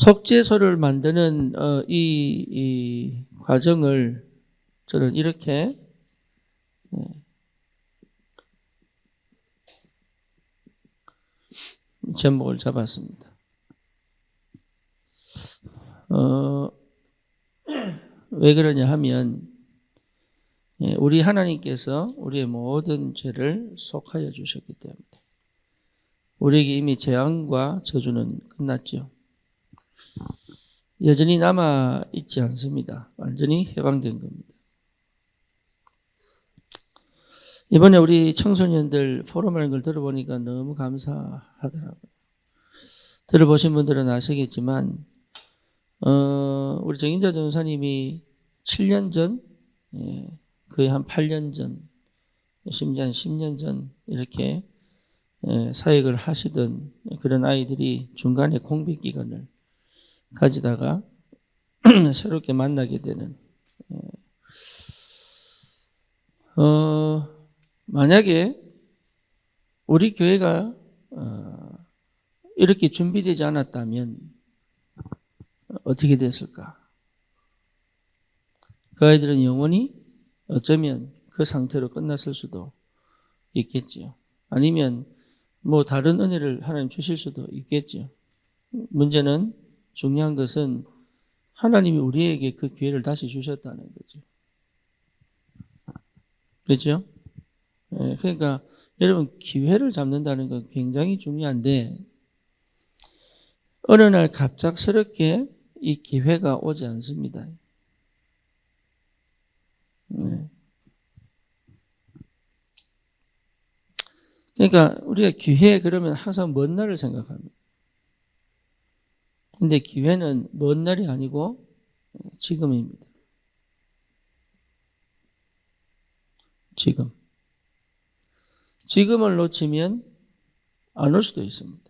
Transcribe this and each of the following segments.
속죄소를 만드는 이 과정을 저는 이렇게 제목을 잡았습니다. 왜 그러냐 하면 우리 하나님께서 우리의 모든 죄를 속하여 주셨기 때문에 우리에게 이미 재앙과 저주는 끝났죠. 여전히 남아 있지 않습니다. 완전히 해방된 겁니다. 이번에 우리 청소년들 포럼하는 걸 들어보니까 너무 감사하더라고요. 들어보신 분들은 아시겠지만 우리 정인자 전사님이 7년 전, 거의 한 8년 전, 심지어 한 10년 전 이렇게 사역을 하시던 그런 아이들이 중간에 공백 기간을 가지다가 새롭게 만나게 되는 만약에 우리 교회가 이렇게 준비되지 않았다면 어떻게 됐을까? 그 아이들은 영원히 어쩌면 그 상태로 끝났을 수도 있겠지요. 아니면 뭐 다른 은혜를 하나님 주실 수도 있겠지요. 문제는 중요한 것은 하나님이 우리에게 그 기회를 다시 주셨다는 거죠. 그렇죠? 그러니까 여러분 기회를 잡는다는 건 굉장히 중요한데 어느 날 갑작스럽게 이 기회가 오지 않습니다. 그러니까 우리가 기회 그러면 항상 먼 날을 생각합니다. 근데 기회는 먼 날이 아니고 지금입니다. 지금을 놓치면 안 올 수도 있습니다.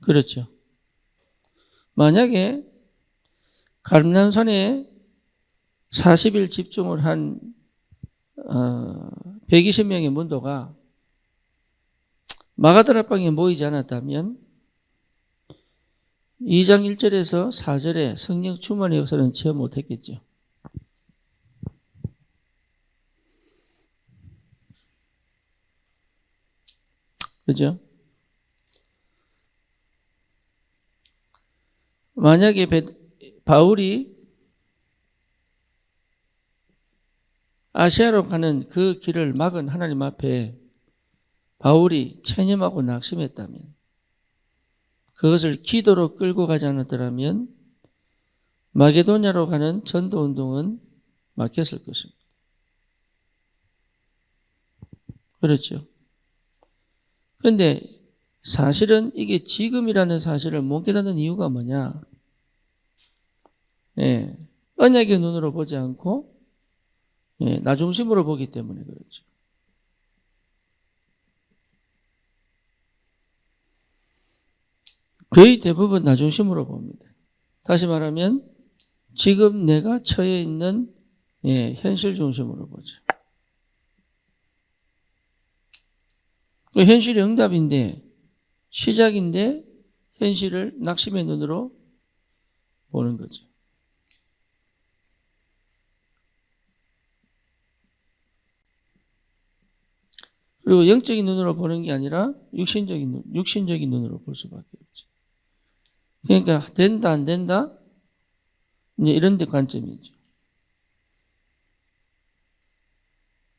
그렇죠. 만약에 감람산에 40일 집중을 한 120명의 문도가 마가다락방에 모이지 않았다면 2장 1절에서 4절에 성령 충만의 역사는 체험 못했겠죠. 그죠? 만약에 바울이 아시아로 가는 그 길을 막은 하나님 앞에 바울이 체념하고 낙심했다면 그것을 기도로 끌고 가지 않았더라면 마게도냐로 가는 전도운동은 막혔을 것입니다. 그렇죠. 그런데 사실은 이게 지금이라는 사실을 못 깨닫는 이유가 뭐냐? 언약의 눈으로 보지 않고 나 중심으로 보기 때문에 그렇죠. 거의 대부분 나 중심으로 봅니다. 다시 말하면 지금 내가 처해 있는 현실 중심으로 보죠. 현실이 응답인데 시작인데 현실을 낙심의 눈으로 보는 거죠. 그리고 영적인 눈으로 보는 게 아니라 육신적인 눈으로 볼 수밖에 없죠. 그러니까 된다 안 된다 이제 이런 데 관점이죠.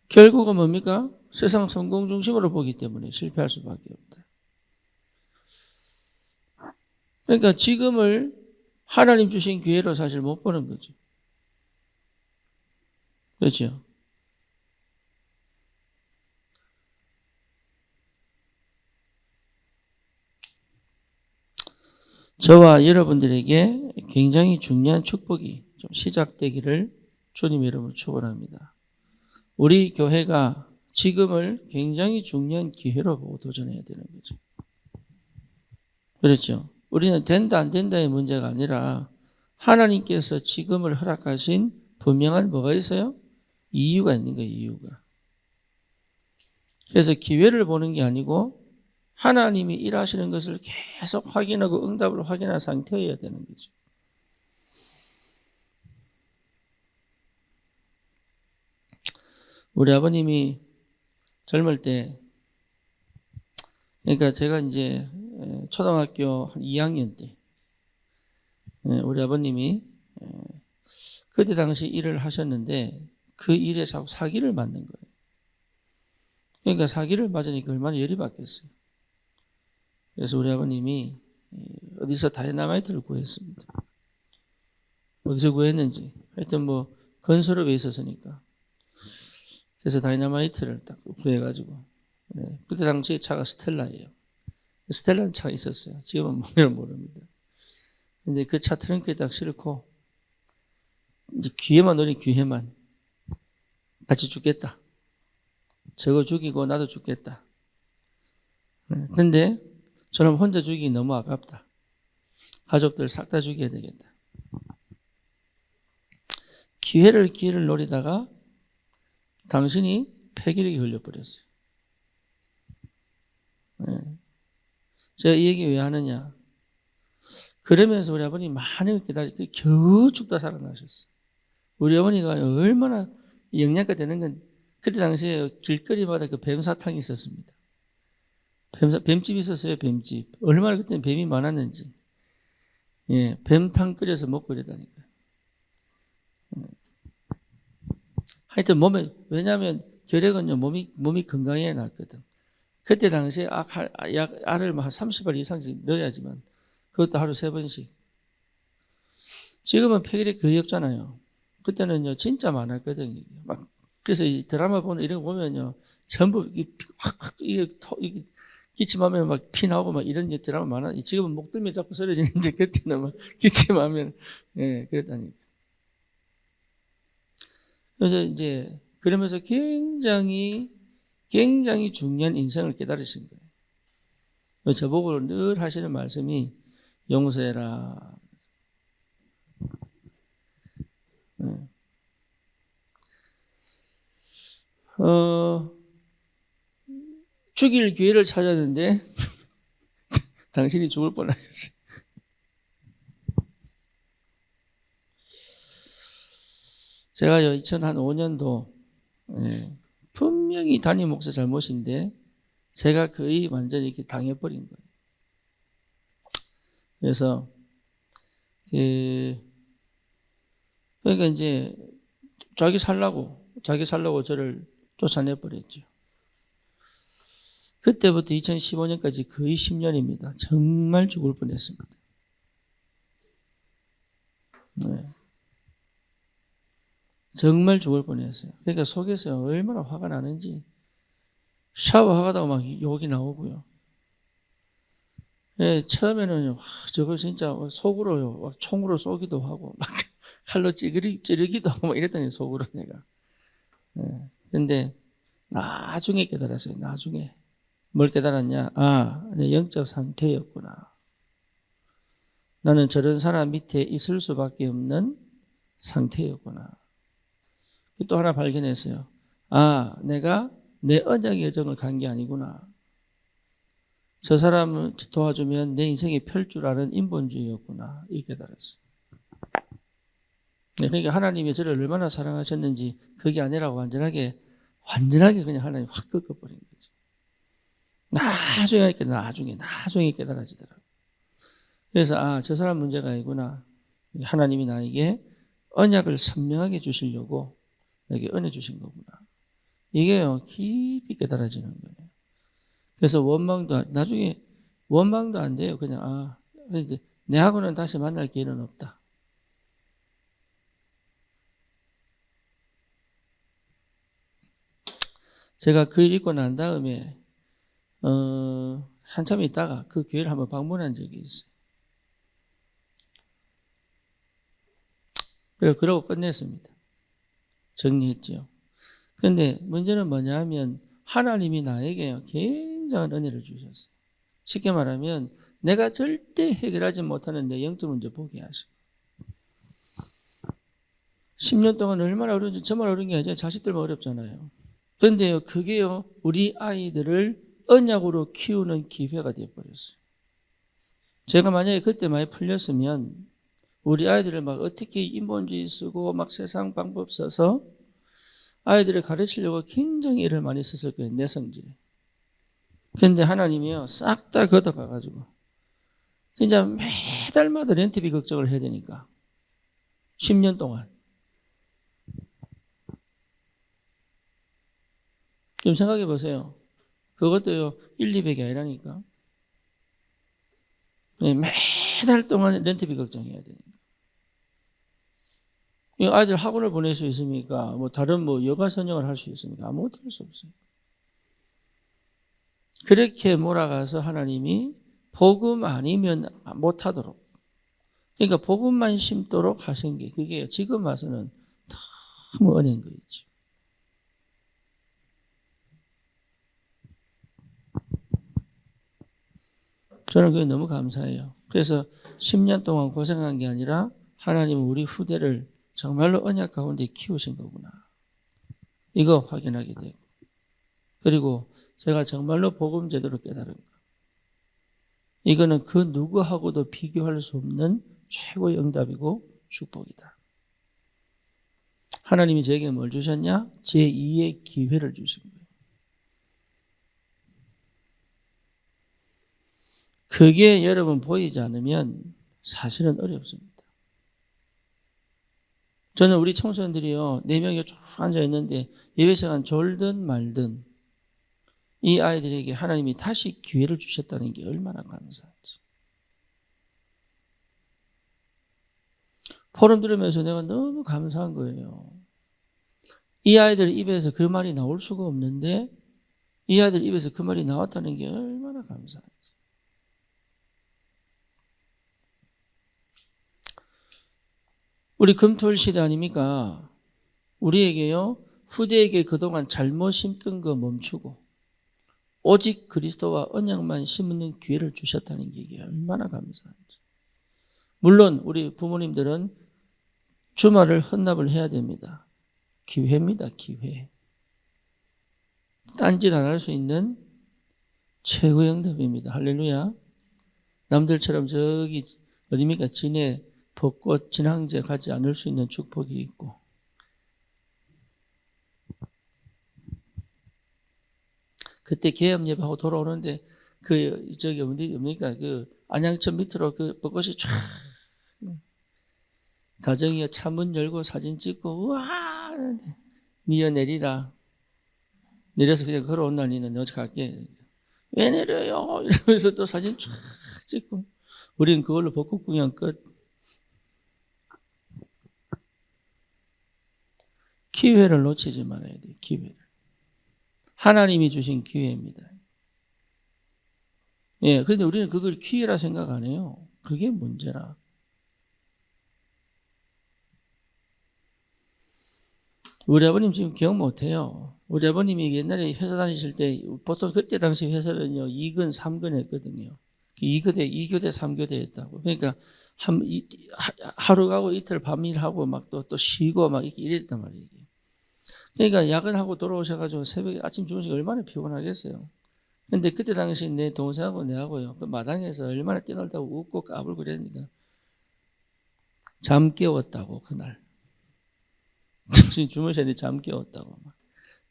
결국은 뭡니까? 세상 성공 중심으로 보기 때문에 실패할 수밖에 없다. 그러니까 지금을 하나님 주신 기회로 사실 못 보는 거죠. 그렇죠? 저와 여러분들에게 굉장히 중요한 축복이 좀 시작되기를 주님의 이름으로 축원합니다. 우리 교회가 지금을 굉장히 중요한 기회로 보고 도전해야 되는 거죠. 그렇죠. 우리는 된다 안 된다의 문제가 아니라 하나님께서 지금을 허락하신 분명한 뭐가 있어요? 이유가 있는 거예요. 이유가. 그래서 기회를 보는 게 아니고 하나님이 일하시는 것을 계속 확인하고 응답을 확인한 상태여야 되는 거죠. 우리 아버님이 젊을 때, 그러니까 제가 이제 초등학교 한 2학년 때, 우리 아버님이 그때 당시 일을 하셨는데 그 일에 자꾸 사기를 맞는 거예요. 그러니까 사기를 맞으니까 얼마나 열이 받겠어요. 그래서 우리 아버님이 어디서 다이너마이트를 구했습니다. 어디서 구했는지 하여튼 뭐 건설업에 있었으니까. 그래서 다이너마이트를 딱 구해가지고, 그때 당시에 차가 스텔라예요. 스텔라는 차가 있었어요. 지금은 모릅니다. 근데 그 차 트렁크에 딱 싣고 이제 귀에만 노린 귀에만 같이 죽겠다. 저거 죽이고 나도 죽겠다. 근데 저는 혼자 죽이기 너무 아깝다. 가족들 싹 다 죽여야 되겠다. 기회를 노리다가 당신이 폐기력이 걸려버렸어요. 제가 이 얘기 왜 하느냐. 그러면서 우리 아버님 많이 기다리고 겨우 죽다 살아나셨어요. 우리 어머니가 얼마나 영양가 되는 건 그때 당시에 길거리마다 그 뱀사탕이 있었습니다. 뱀집이 있었어요, 뱀집. 얼마나 그때는 뱀이 많았는지. 뱀탕 끓여서 먹고 이러다니까요. 하여튼 왜냐하면 결핵은요, 몸이 건강해야 낫거든. 그때 당시에 알을 한 30알 이상씩 넣어야지만, 그것도 하루 3번씩. 지금은 폐기력 거의 없잖아요. 그때는요, 진짜 많았거든요. 그래서 이 드라마 이런 거 보면요, 전부 이게 기침하면 막 피 나오고 막 이런 드라마 많아. 지금은 목 들면 자꾸 쓰러지는데 그때는 막 기침하면 그랬다니까. 그래서 이제 그러면서 굉장히 중요한 인생을 깨달으신 거예요. 저보고 늘 하시는 말씀이 용서해라. 죽일 기회를 찾았는데 당신이 죽을 뻔하셨어요. 제가 2005년도 분명히 담임 목사 잘못인데 제가 거의 완전히 이렇게 당해버린 거예요. 그래서 그러니까 이제 자기 살라고 저를 쫓아내버렸죠. 그때부터 2015년까지 거의 10년입니다. 정말 죽을 뻔했습니다. 정말 죽을 뻔했어요. 그러니까 속에서 얼마나 화가 나는지 샤워하다가 막 욕이 나오고요. 처음에는 저거 진짜 속으로요, 총으로 쏘기도 하고 막 칼로 찌르기도 하고 막 이랬더니 속으로 내가. 근데 나중에 깨달았어요. 나중에 뭘 깨달았냐? 내 영적 상태였구나. 나는 저런 사람 밑에 있을 수밖에 없는 상태였구나. 또 하나 발견했어요. 내가 내 언약의 여정을 간 게 아니구나. 저 사람을 도와주면 내 인생이 펼 줄 아는 인본주의였구나. 이렇게 깨달았어요. 그러니까 하나님이 저를 얼마나 사랑하셨는지 그게 아니라 완전하게 그냥 하나님 확 꺾어버린 거죠. 나중에 깨달아지더라고요. 그래서 저 사람 문제가 아니구나. 하나님이 나에게 언약을 선명하게 주시려고 내게 은혜 주신 거구나. 이게요, 깊이 깨달아지는 거예요. 그래서 나중에 원망도 안 돼요. 그냥, 이제 내하고는 다시 만날 기회는 없다. 제가 그 일 읽고 난 다음에, 한참 있다가 그 교회를 한번 방문한 적이 있어요. 그러고 끝냈습니다. 정리했죠. 그런데 문제는 뭐냐 하면 하나님이 나에게 굉장한 은혜를 주셨어요. 쉽게 말하면 내가 절대 해결하지 못하는 내 영적 문제 보게 하시고 10년 동안 얼마나 어려운지 정말 어려운 게 아니라 자식들만 어렵잖아요. 그런데요, 그게요, 우리 아이들을 언약으로 키우는 기회가 되어버렸어요. 제가 만약에 그때 많이 풀렸으면 우리 아이들을 막 어떻게 인본주의 쓰고 막 세상 방법 써서 아이들을 가르치려고 굉장히 애를 많이 썼을 거예요. 내 성질에. 그런데 하나님이요 싹 다 걷어가가지고 진짜 매달마다 렌트비 걱정을 해야 되니까 10년 동안. 좀 생각해 보세요. 그것도요 1, 200이 아니라니까. 매달 동안 렌트비 걱정해야 되니까. 아이들 학원을 보낼 수 있습니까? 뭐 다른 뭐 여가 선영을 할 수 있습니까? 아무것도 할 수 없어요. 그렇게 몰아가서 하나님이 복음 아니면 못하도록, 그러니까 복음만 심도록 하신 게 그게 지금 와서는 너무 은혜인 거였죠. 저는 그게 너무 감사해요. 그래서 10년 동안 고생한 게 아니라 하나님은 우리 후대를 정말로 언약 가운데 키우신 거구나. 이거 확인하게 되고, 그리고 제가 정말로 복음 제대로 깨달은 거. 이거는 그 누구하고도 비교할 수 없는 최고의 응답이고 축복이다. 하나님이 저에게 뭘 주셨냐? 제2의 기회를 주신 거예요. 그게 여러분 보이지 않으면 사실은 어렵습니다. 저는 우리 청소년들이요 4명이 쭉 앉아있는데 예배 시간 졸든 말든 이 아이들에게 하나님이 다시 기회를 주셨다는 게 얼마나 감사한지. 포럼 들으면서 내가 너무 감사한 거예요. 이 아이들 입에서 그 말이 나올 수가 없는데 이 아이들 입에서 그 말이 나왔다는 게 얼마나 감사한지. 우리 금토일 시대 아닙니까? 우리에게요 후대에게 그동안 잘못 심던 거 멈추고 오직 그리스도와 언약만 심는 기회를 주셨다는 게 이게 얼마나 감사한지. 물론 우리 부모님들은 주말을 헌납을 해야 됩니다. 기회입니다. 기회. 딴짓 안 할 수 있는 최고의 응답입니다. 할렐루야. 남들처럼 저기 어디입니까? 진해 벚꽃 진앙제 가지 않을 수 있는 축복이 있고, 그때 개업 예배하고 돌아오는데 저기 뭡니까? 그 안양천 밑으로 그 벚꽃이 쫙 다정이가 차문 열고 사진 찍고 우와 니어 내리라. 내려서 그냥 걸어온다니는 어디 갈게. 왜 내려요? 이러면서 또 사진 쫙 찍고 우리는 그걸로 벚꽃 구경 끝. 기회를 놓치지 말아야 돼요. 기회를. 하나님이 주신 기회입니다. 예, 그런데 우리는 그걸 기회라 생각 안 해요. 그게 문제라. 우리 아버님 지금 기억 못 해요. 우리 아버님이 옛날에 회사 다니실 때 보통 그때 당시 회사는요 2근, 3근 했거든요. 2교대, 2교대, 3교대 했다고. 그러니까 하루 가고 이틀 밤일하고 막 또 쉬고 막 이렇게 이랬단 말이에요. 그러니까 야근하고 돌아오셔가지고 새벽에 아침 주무시기 얼마나 피곤하겠어요. 근데 그때 당시 내 동생하고 내하고요 그 마당에서 얼마나 뛰놀다고 웃고 까불고 그랬니까 잠 깨웠다고 그날. 정신 주무셨는데 잠 깨웠다고.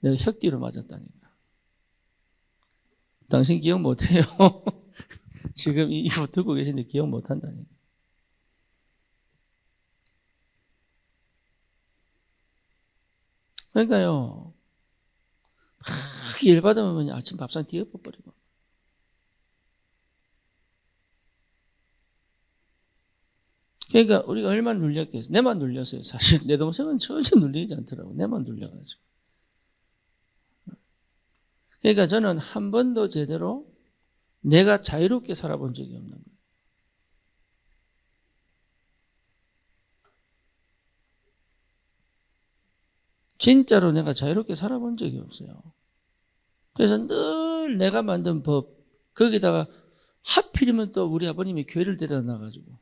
내가 혁띠로 맞았다니까. 당신 기억 못해요. 지금 이거 듣고 계신데 기억 못한다니까. 그러니까요. 막 열받으면 아침 밥상 뒤엎어버리고. 그러니까 우리가 얼마나 눌렸겠어요. 내만 눌렸어요. 사실 내 동생은 전혀 눌리지 않더라고. 내만 눌려가지고. 그러니까 저는 한 번도 제대로 내가 자유롭게 살아본 적이 없는 거예요. 진짜로 내가 자유롭게 살아본 적이 없어요. 그래서 늘 내가 만든 법, 거기다가 하필이면 또 우리 아버님이 교회를 데려다 놔가지고.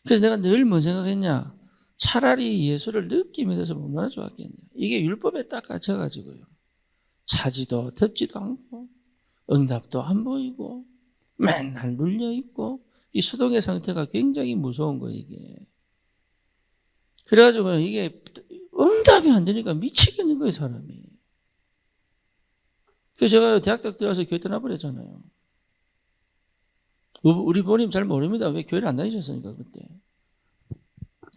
그래서 내가 늘 뭐 생각했냐? 차라리 예수를 늦게 믿어서 얼마나 좋았겠냐. 이게 율법에 딱 갇혀가지고요. 차지도 덥지도 않고 응답도 안 보이고 맨날 눌려있고 이 수동의 상태가 굉장히 무서운 거예요, 이게. 그래가지고 이게 응답이 안 되니까 미치겠는 거예요, 사람이. 그래서 제가 대학 딱 들어가서 교회 떠나버렸잖아요. 우리 부모님 잘 모릅니다. 왜 교회를 안 다니셨으니까, 그때.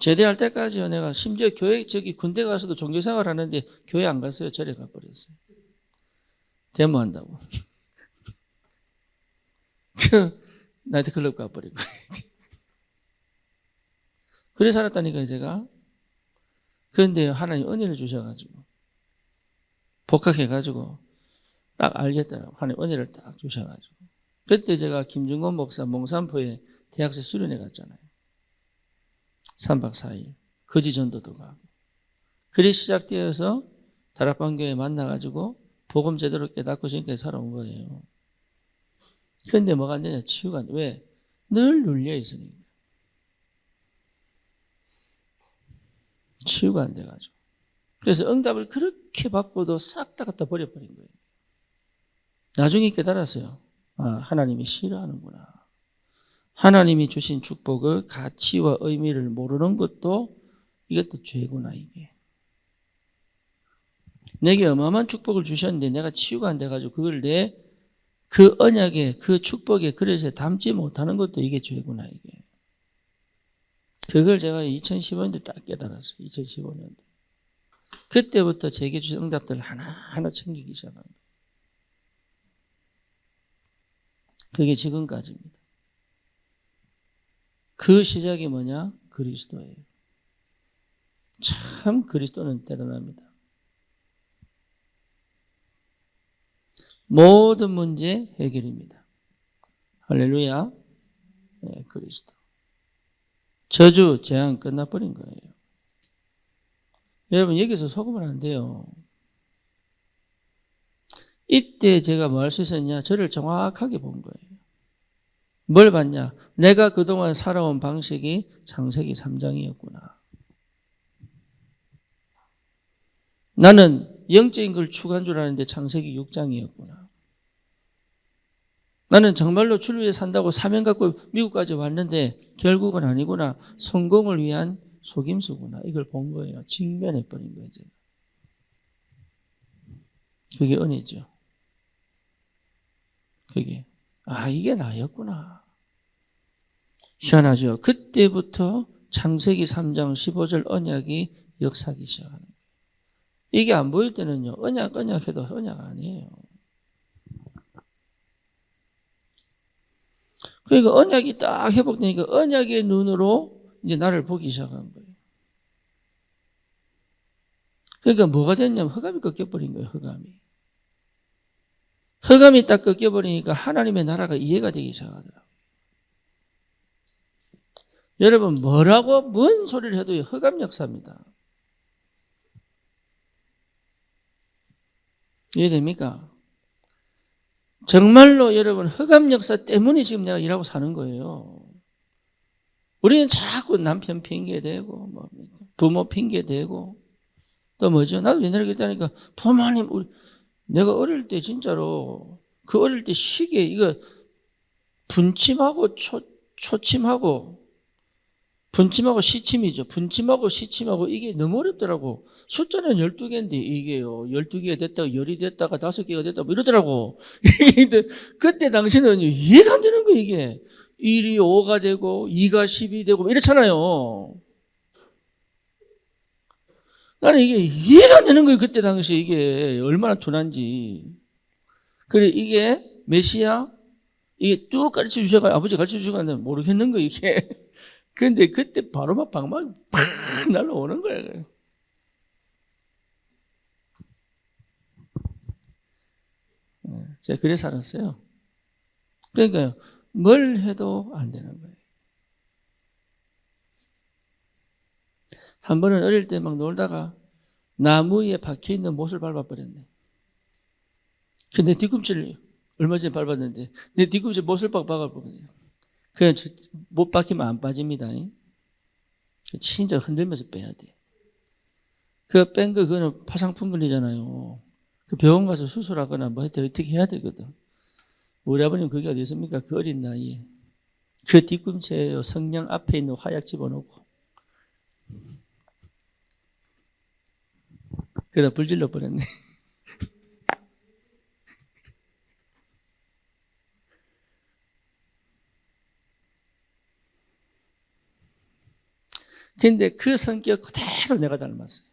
제대할 때까지요, 내가 심지어 교회, 군대 가서도 종교생활 하는데 교회 안 갔어요. 절에 가버렸어요. 데모한다고. 나이트클럽 가버리고. 그래 살았다니까요, 제가. 그런데 하나님 은혜를 주셔가지고, 복학해가지고, 딱 알겠더라고. 하나님 은혜를 딱 주셔가지고. 그때 제가 김중건 목사 몽산포에 대학생 수련회 갔잖아요. 3박 4일. 거지 전도도 가고. 그리 시작되어서 다락방교회 만나가지고, 복음 제대로 깨닫고 지금까지 살아온 거예요. 그런데 뭐가 안 되냐? 치유가 안 돼. 왜? 늘 눌려있으니까. 치유가 안 돼가지고. 그래서 응답을 그렇게 받고도 싹 다 갖다 버려버린 거예요. 나중에 깨달았어요. 아, 하나님이 싫어하는구나. 하나님이 주신 축복의 가치와 의미를 모르는 것도 이것도 죄구나, 이게. 내게 어마어마한 축복을 주셨는데 내가 치유가 안 돼가지고 그걸 그 언약에, 그 축복의 그릇에 담지 못하는 것도 이게 죄구나, 이게. 그걸 제가 2015년도에 딱 깨달았어요. 2015년도. 그때부터 제게 주신 응답들을 하나하나 챙기기 시작한 거예요. 그게 지금까지입니다. 그 시작이 뭐냐? 그리스도예요. 참 그리스도는 대단합니다. 모든 문제 해결입니다. 할렐루야. 네, 그리스도. 저주, 재앙 끝나버린 거예요. 여러분 여기서 속으면 안 돼요. 이때 제가 뭐 할 수 있었냐? 저를 정확하게 본 거예요. 뭘 봤냐? 내가 그동안 살아온 방식이 창세기 3장이었구나. 나는 영적인 걸 추구한 줄 알았는데 창세기 6장이었구나. 나는 정말로 주를 위해 산다고 사명 갖고 미국까지 왔는데 결국은 아니구나. 성공을 위한 속임수구나. 이걸 본 거예요. 직면해버린 거예요, 제가. 그게 은혜죠. 그게. 아, 이게 나였구나. 희한하죠. 그때부터 창세기 3장 15절 언약이 역사하기 시작하는 거예요. 이게 안 보일 때는요, 언약 해도 언약 아니에요. 그러니까 언약이 딱 회복되니까 언약의 눈으로 이제 나를 보기 시작한 거예요. 그러니까 뭐가 됐냐면 흑암이 꺾여버린 거예요, 흑암이. 흑암이 딱 꺾여버리니까 하나님의 나라가 이해가 되기 시작하더라고요. 여러분, 뭐라고, 뭔 소리를 해도 흑암 역사입니다. 이해됩니까? 정말로 여러분, 흑암 역사 때문에 지금 내가 일하고 사는 거예요. 우리는 자꾸 남편 핑계대고, 부모 핑계대고, 또 뭐죠? 나도 옛날에 그랬다니까, 부모님, 내가 어릴 때 진짜로, 그 어릴 때 시계, 이거, 분침하고 초침하고, 분침하고 시침이죠. 분침하고 시침하고 이게 너무 어렵더라고. 숫자는 12개인데 이게요. 12개가 됐다가 열이 됐다가 5개가 됐다가 뭐 이러더라고. 그때 당시는 이해가 안 되는 거예요, 이게. 1이 5가 되고 2가 10이 되고 뭐 이렇잖아요. 나는 이게 이해가 안 되는 거예요, 그때 당시 이게. 얼마나 둔한지. 그래, 이게 메시아? 이게 쭉 가르쳐 주셔가 아버지 가르쳐 주셔가 모르겠는 거예요, 이게. 근데 그때 바로 막 방망이 팍 날라오는 거예요. 제가 그래 살았어요. 그러니까요, 뭘 해도 안 되는 거예요. 한 번은 어릴 때 막 놀다가 나무 위에 박혀있는 못을 밟아버렸네. 근데 뒤꿈치를 얼마 전에 밟았는데 내 뒤꿈치에 못을 빡 박아버렸네. 그냥 못 박히면 안 빠집니다. 진짜 흔들면서 빼야 돼. 그 뺀 그거는 파상풍 걸리잖아요. 그 병원 가서 수술하거나 뭐 어떻게 해야 되거든. 우리 아버님 그게 어디 있습니까? 그 어린 나이에. 그 뒤꿈치에 성냥 앞에 있는 화약 집어넣고 그러다 불질러 버렸네. 근데 그 성격 그대로 내가 닮았어요.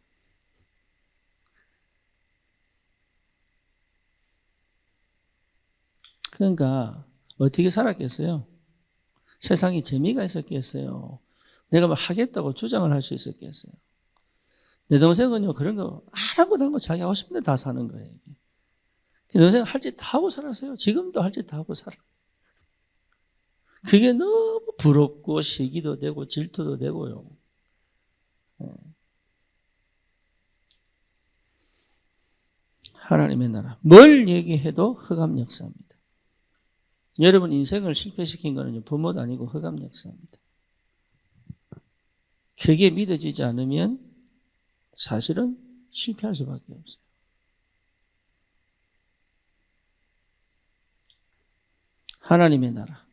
그러니까 어떻게 살았겠어요? 세상에 재미가 있었겠어요? 내가 뭐 하겠다고 주장을 할 수 있었겠어요? 내 동생은요 그런 거 아랑곳하고 자기 하고 싶은 데 다 사는 거예요. 내 동생은 할 짓 다 하고 살았어요. 지금도 할 짓 다 하고 살아. 그게 너무 부럽고 시기도 되고 질투도 되고요. 하나님의 나라. 뭘 얘기해도 흑암 역사입니다. 여러분 인생을 실패시킨 거는 부모도 아니고 흑암 역사입니다. 그게 믿어지지 않으면 사실은 실패할 수밖에 없어요. 하나님의 나라.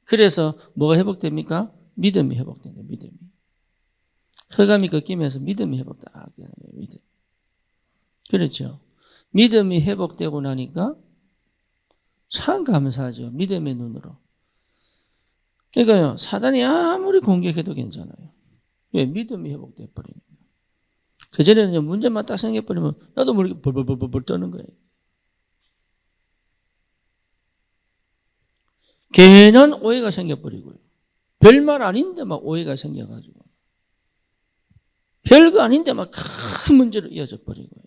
그래서 뭐가 회복됩니까? 믿음이 회복된다. 믿음이. 흑암이 꺾이면서 믿음이 회복되는 거예요. 믿음. 그렇죠. 믿음이 회복되고 나니까 참 감사하죠. 믿음의 눈으로. 그러니까요. 사단이 아무리 공격해도 괜찮아요. 왜? 믿음이 회복돼 버리니까. 그전에는 문제만 딱 생겨버리면 나도 모르게 벌벌벌벌 떠는 거예요. 괜한 오해가 생겨버리고요. 별말 아닌데 막 오해가 생겨가지고. 별거 아닌데 막 큰 문제로 이어져 버리고요.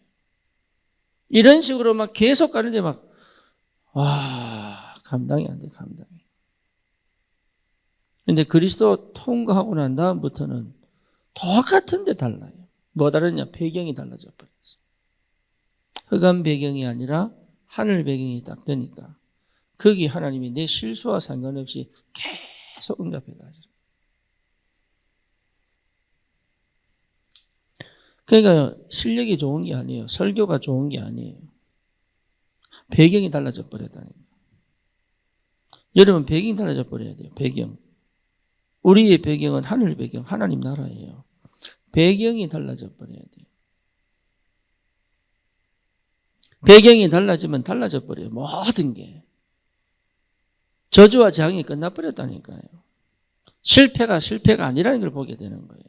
이런 식으로 막 계속 가는데 막, 와, 감당이 안 돼, 감당이. 근데 그리스도 통과하고 난 다음부터는 똑같은데 달라요. 뭐 다르냐? 배경이 달라져 버렸어. 흑암 배경이 아니라 하늘 배경이 딱 되니까 거기 하나님이 내 실수와 상관없이 계속 응답해 가지고. 그러니까 실력이 좋은 게 아니에요. 설교가 좋은 게 아니에요. 배경이 달라져 버렸다니까. 여러분 배경이 달라져 버려야 돼요. 배경. 우리의 배경은 하늘 배경, 하나님 나라예요. 배경이 달라져 버려야 돼요. 배경이 달라지면 달라져 버려요. 모든 게. 저주와 재앙이 끝나버렸다니까요. 실패가 아니라는 걸 보게 되는 거예요.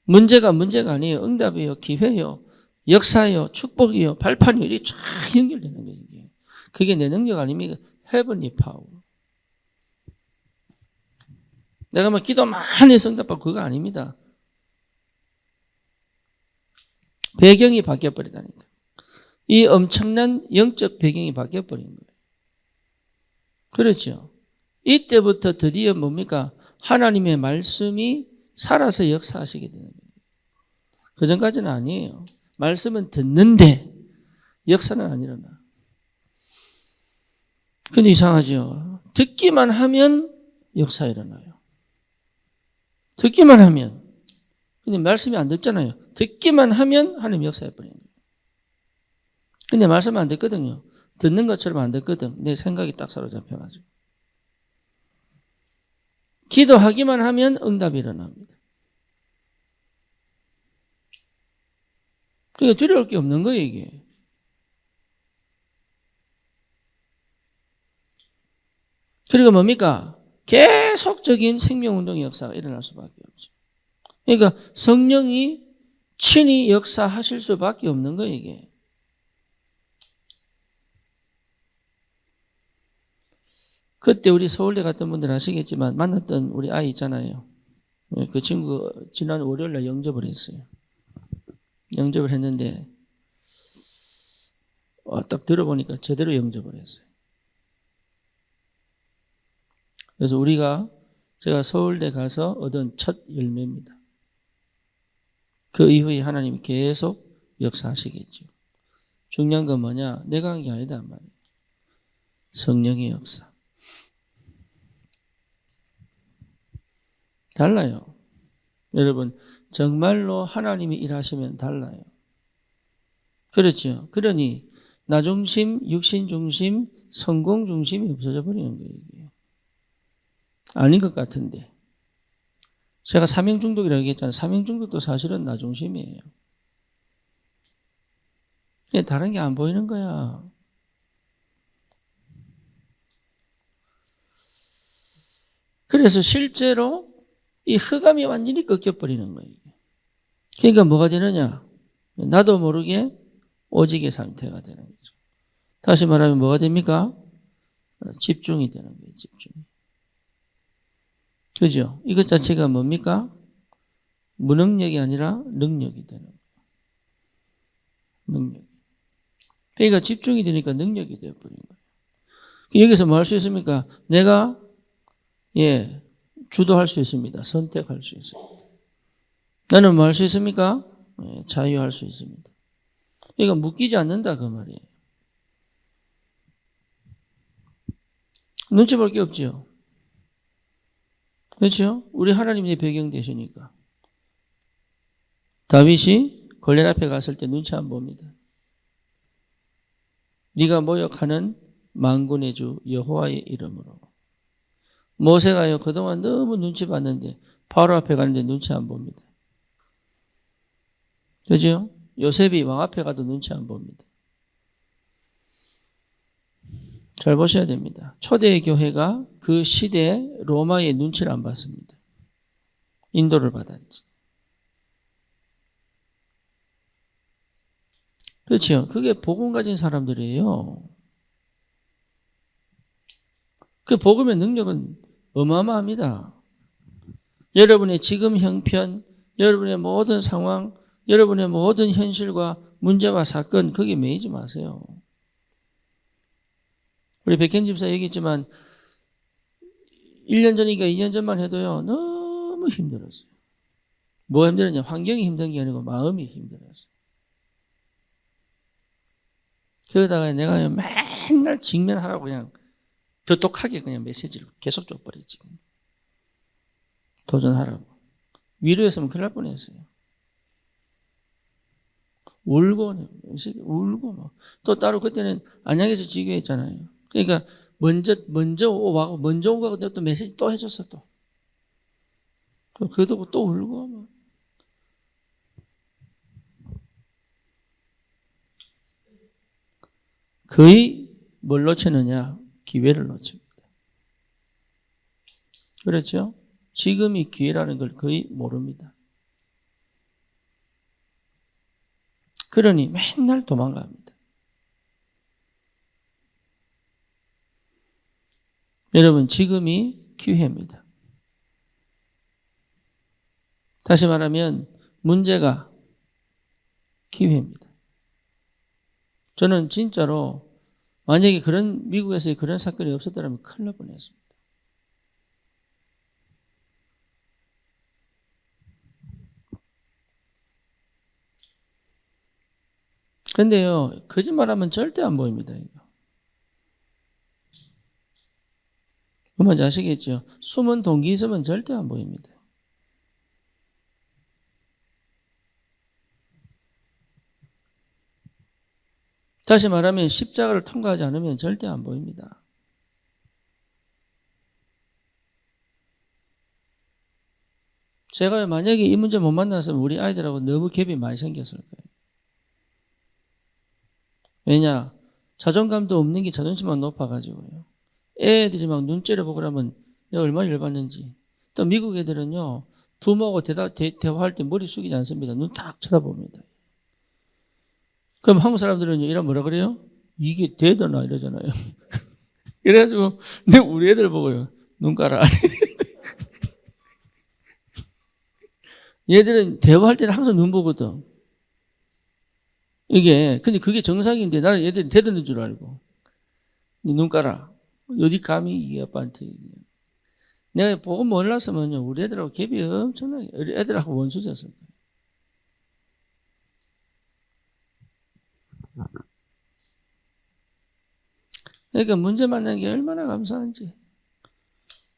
문제가 아니에요. 응답이에요. 기회요. 역사요. 축복이요. 발판이요. 이렇게 쫙 연결되는 거예요. 이게. 그게 내 능력 아닙니까? Heavenly power. 내가 뭐 기도 많이 해서 응답받고 그거 아닙니다. 배경이 바뀌어버리다니까. 이 엄청난 영적 배경이 바뀌어버린 거예요. 그렇죠. 이때부터 드디어 뭡니까? 하나님의 말씀이 살아서 역사하시게 되는 거예요. 그전까지는 아니에요. 말씀은 듣는데 역사는 안 일어나. 근데 이상하죠. 듣기만 하면 역사 일어나요. 듣기만 하면. 근데 말씀이 안 듣잖아요. 듣기만 하면 하나님 역사해버리는 거예요. 근데 말씀 안 듣거든요. 듣는 것처럼 안 듣거든. 내 생각이 딱 사로잡혀가지고. 기도하기만 하면 응답이 일어납니다. 그러니까 두려울 게 없는 거예요, 이게. 그리고 뭡니까? 계속적인 생명운동의 역사가 일어날 수밖에 없죠. 그러니까 성령이 친히 역사하실 수밖에 없는 거예요, 이게. 그때 우리 서울대 갔던 분들 아시겠지만 만났던 우리 아이 있잖아요. 그 친구 지난 월요일날 영접을 했어요. 영접을 했는데 딱 들어보니까 제대로 영접을 했어요. 그래서 제가 서울대 가서 얻은 첫 열매입니다. 그 이후에 하나님이 계속 역사하시겠죠. 중요한 건 뭐냐? 내가 한 게 아니다 말이에요. 성령의 역사. 달라요. 여러분 정말로 하나님이 일하시면 달라요. 그렇죠. 그러니 나 중심, 육신 중심, 성공 중심이 없어져 버리는 거예요. 이게. 아닌 것 같은데. 제가 사명 중독이라고 얘기했잖아요. 사명 중독도 사실은 나 중심이에요. 다른 게 안 보이는 거야. 그래서 실제로 이 흑암이 완전히 꺾여버리는 거예요. 그러니까 뭐가 되느냐? 나도 모르게 오직의 상태가 되는 거죠. 다시 말하면 뭐가 됩니까? 집중이 되는 거예요. 집중. 그죠? 이것 자체가 뭡니까? 무능력이 아니라 능력이 되는 거예요. 능력. 그러니까 집중이 되니까 능력이 되어버린 거예요. 여기서 뭐 할 수 있습니까? 내가 주도할 수 있습니다. 선택할 수 있습니다. 나는 뭐 할 수 있습니까? 자유할 수 있습니다. 그러니까 묶이지 않는다 그 말이에요. 눈치 볼 게 없죠. 그렇죠? 우리 하나님의 배경 되시니까. 다윗이 골리앗 앞에 갔을 때 눈치 안 봅니다. 네가 모욕하는 만군의 주 여호와의 이름으로. 모세가요 그동안 너무 눈치 봤는데 바로 앞에 가는데 눈치 안 봅니다. 그죠? 요셉이 왕 앞에 가도 눈치 안 봅니다. 잘 보셔야 됩니다. 초대 교회가 그 시대에 로마의 눈치를 안 봤습니다. 인도를 받았지. 그렇죠. 그게 복음 가진 사람들이에요. 그 복음의 능력은 어마어마합니다. 여러분의 지금 형편, 여러분의 모든 상황, 여러분의 모든 현실과 문제와 사건 거기에 매이지 마세요. 우리 백현 집사 얘기했지만 1년 전이니까 2년 전만 해도요. 너무 힘들었어요. 뭐가 힘들었냐? 환경이 힘든 게 아니고 마음이 힘들었어요. 그러다가 내가 맨날 직면하라고 그냥 더 독하게 그냥 메시지를 계속 줘버렸지. 도전하라고. 위로했으면 큰일 날 뻔했어요. 울고 막. 또 따로 그때는 안양에서 지교했잖아요. 그러니까 먼저 오고 또 메시지 또 해줬어 또. 그러고 또 울고 막. 거의 뭘 놓치느냐? 기회를 놓칩니다. 그렇죠? 지금이 기회라는 걸 거의 모릅니다. 그러니 맨날 도망갑니다. 여러분, 지금이 기회입니다. 다시 말하면 문제가 기회입니다. 저는 진짜로 만약에 미국에서 그런 사건이 없었다면 큰일 날 뻔했습니다. 근데요, 거짓말하면 절대 안 보입니다. 이거. 뭔지 아시겠죠? 숨은 동기 있으면 절대 안 보입니다. 다시 말하면 십자가를 통과하지 않으면 절대 안 보입니다. 제가 만약에 이 문제 못 만났으면 우리 아이들하고 너무 갭이 많이 생겼을 거예요. 왜냐? 자존감도 없는 게 자존심만 높아가지고요. 애들이 막 눈째를 보고 그러면 내가 얼마나 열받는지. 또 미국 애들은요, 부모하고 대화할 때 머리 숙이지 않습니다. 눈 딱 쳐다봅니다. 그럼 한국 사람들은요, 이러면 뭐라 그래요? 이게 되더나 이러잖아요. 그래가지고, 우리 애들 보고요, 눈 깔아. 얘들은 대화할 때는 항상 눈 보거든. 근데 그게 정상인데 나는 얘들이 대드는 줄 알고. 눈 깔아. 어디 감히 이 아빠한테 얘기해. 내가 보고 몰랐으면요, 우리 애들하고 갭이 엄청나게, 우리 애들하고 원수졌을 거예요. 그러니까 문제 만난 게 얼마나 감사한지.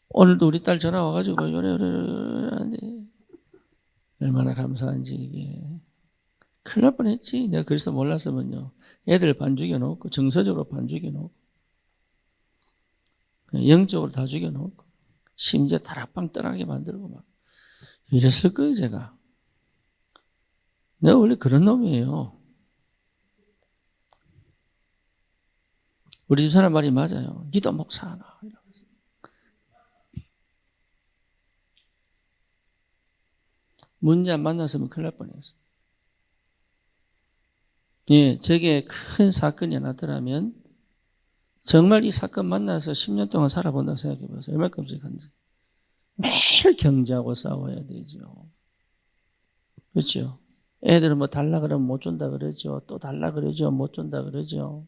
오늘도 우리 딸 전화 와가지고 요래 하는데 얼마나 감사한지 이게. 큰일 날 뻔했지. 내가 그래서 몰랐으면요. 애들 반 죽여놓고 정서적으로 반 죽여놓고. 영적으로 다 죽여놓고 심지어 다락방 떠나게 만들고 막 이랬을 거예요. 제가. 내가 원래 그런 놈이에요. 우리 집 사람 말이 맞아요. 니도 목사 하나. 문제 안 만났으면 큰일 날 뻔했어. 예, 저게 큰 사건이 나더라면 정말 이 사건 만나서 10년 동안 살아본다고 생각해 보세요. 얼마나 끔찍한지. 매일 경제하고 싸워야 되죠. 그렇죠? 애들은 뭐 달라 그러면 못 준다 그러죠. 또 달라 그러죠. 못 준다 그러죠.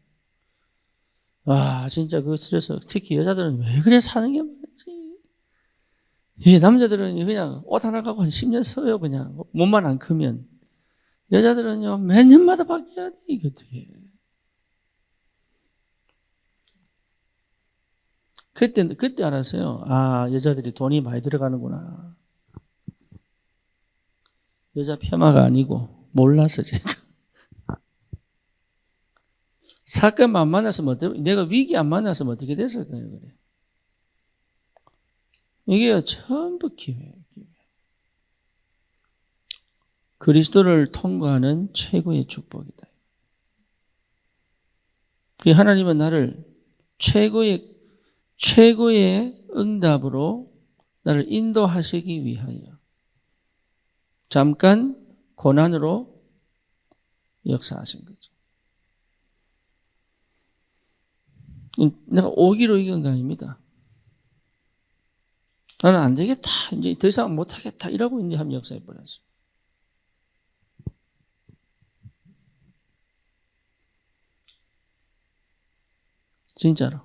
와, 진짜 그 스트레스, 특히 여자들은 왜 그래 사는 게 많지? 이 남자들은 그냥 옷 하나 갖고 한 10년 써요, 그냥. 몸만 안 크면. 여자들은요, 몇 년마다 바뀌어야 돼, 이게 어떻게 해. 그때 알았어요. 아, 여자들이 돈이 많이 들어가는구나. 여자 폄하가 아니고, 몰라서 제가. 사건 안 만났으면 어떻게, 내가 위기 안 만났으면 어떻게 됐을까요, 그래. 이게 전부 기회예요, 기회. 그리스도를 통과하는 최고의 축복이다. 그 하나님은 나를 최고의 응답으로 나를 인도하시기 위하여 잠깐 고난으로 역사하신 거죠. 내가 오기로 이긴 거 아닙니다. 나는 안 되겠다. 이제 더 이상 못하겠다. 이러고 이제 한 역사해 버렸어요. 진짜로.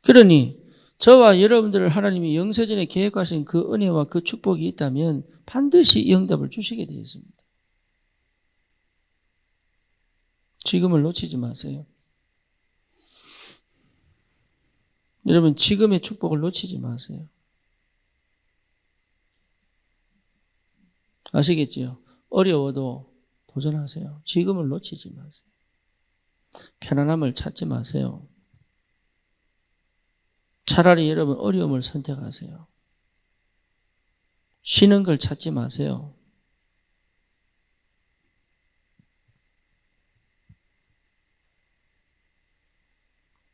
그러니 저와 여러분들을 하나님이 영세전에 계획하신 그 은혜와 그 축복이 있다면 반드시 이 응답을 주시게 되어 있습니다. 지금을 놓치지 마세요. 여러분 지금의 축복을 놓치지 마세요. 아시겠지요? 어려워도 도전하세요. 지금을 놓치지 마세요. 편안함을 찾지 마세요. 차라리 여러분 어려움을 선택하세요. 쉬는 걸 찾지 마세요.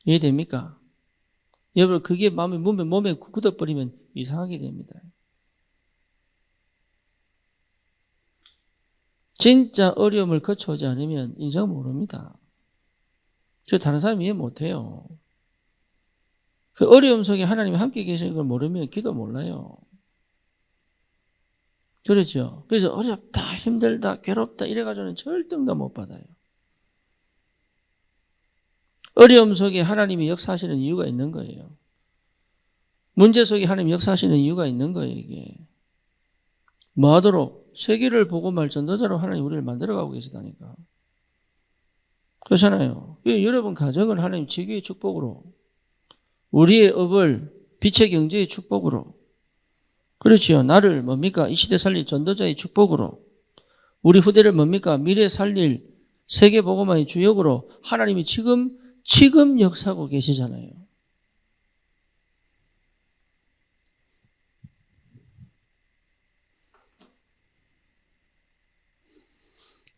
이해됩니까? 여러분 그게 몸에 굳어버리면 이상하게 됩니다. 진짜 어려움을 거쳐오지 않으면 인생 모릅니다. 저 다른 사람 이해 못해요. 그 어려움 속에 하나님이 함께 계시는 걸 모르면 기도 몰라요. 그렇죠? 그래서 어렵다, 힘들다, 괴롭다 이래가지고는 절대 응답 못 받아요. 어려움 속에 하나님이 역사하시는 이유가 있는 거예요. 문제 속에 하나님이 역사하시는 이유가 있는 거예요, 이게. 뭐 하도록 세계를 보고 말 전도자로 하나님 우리를 만들어가고 계시다니까. 그렇잖아요. 여러분 가정을 하나님 지교의 축복으로, 우리의 업을 빛의 경제의 축복으로, 그렇지요. 나를 뭡니까? 이 시대 살릴 전도자의 축복으로, 우리 후대를 뭡니까? 미래 살릴 세계복음화의 주역으로 하나님이 지금 역사하고 계시잖아요.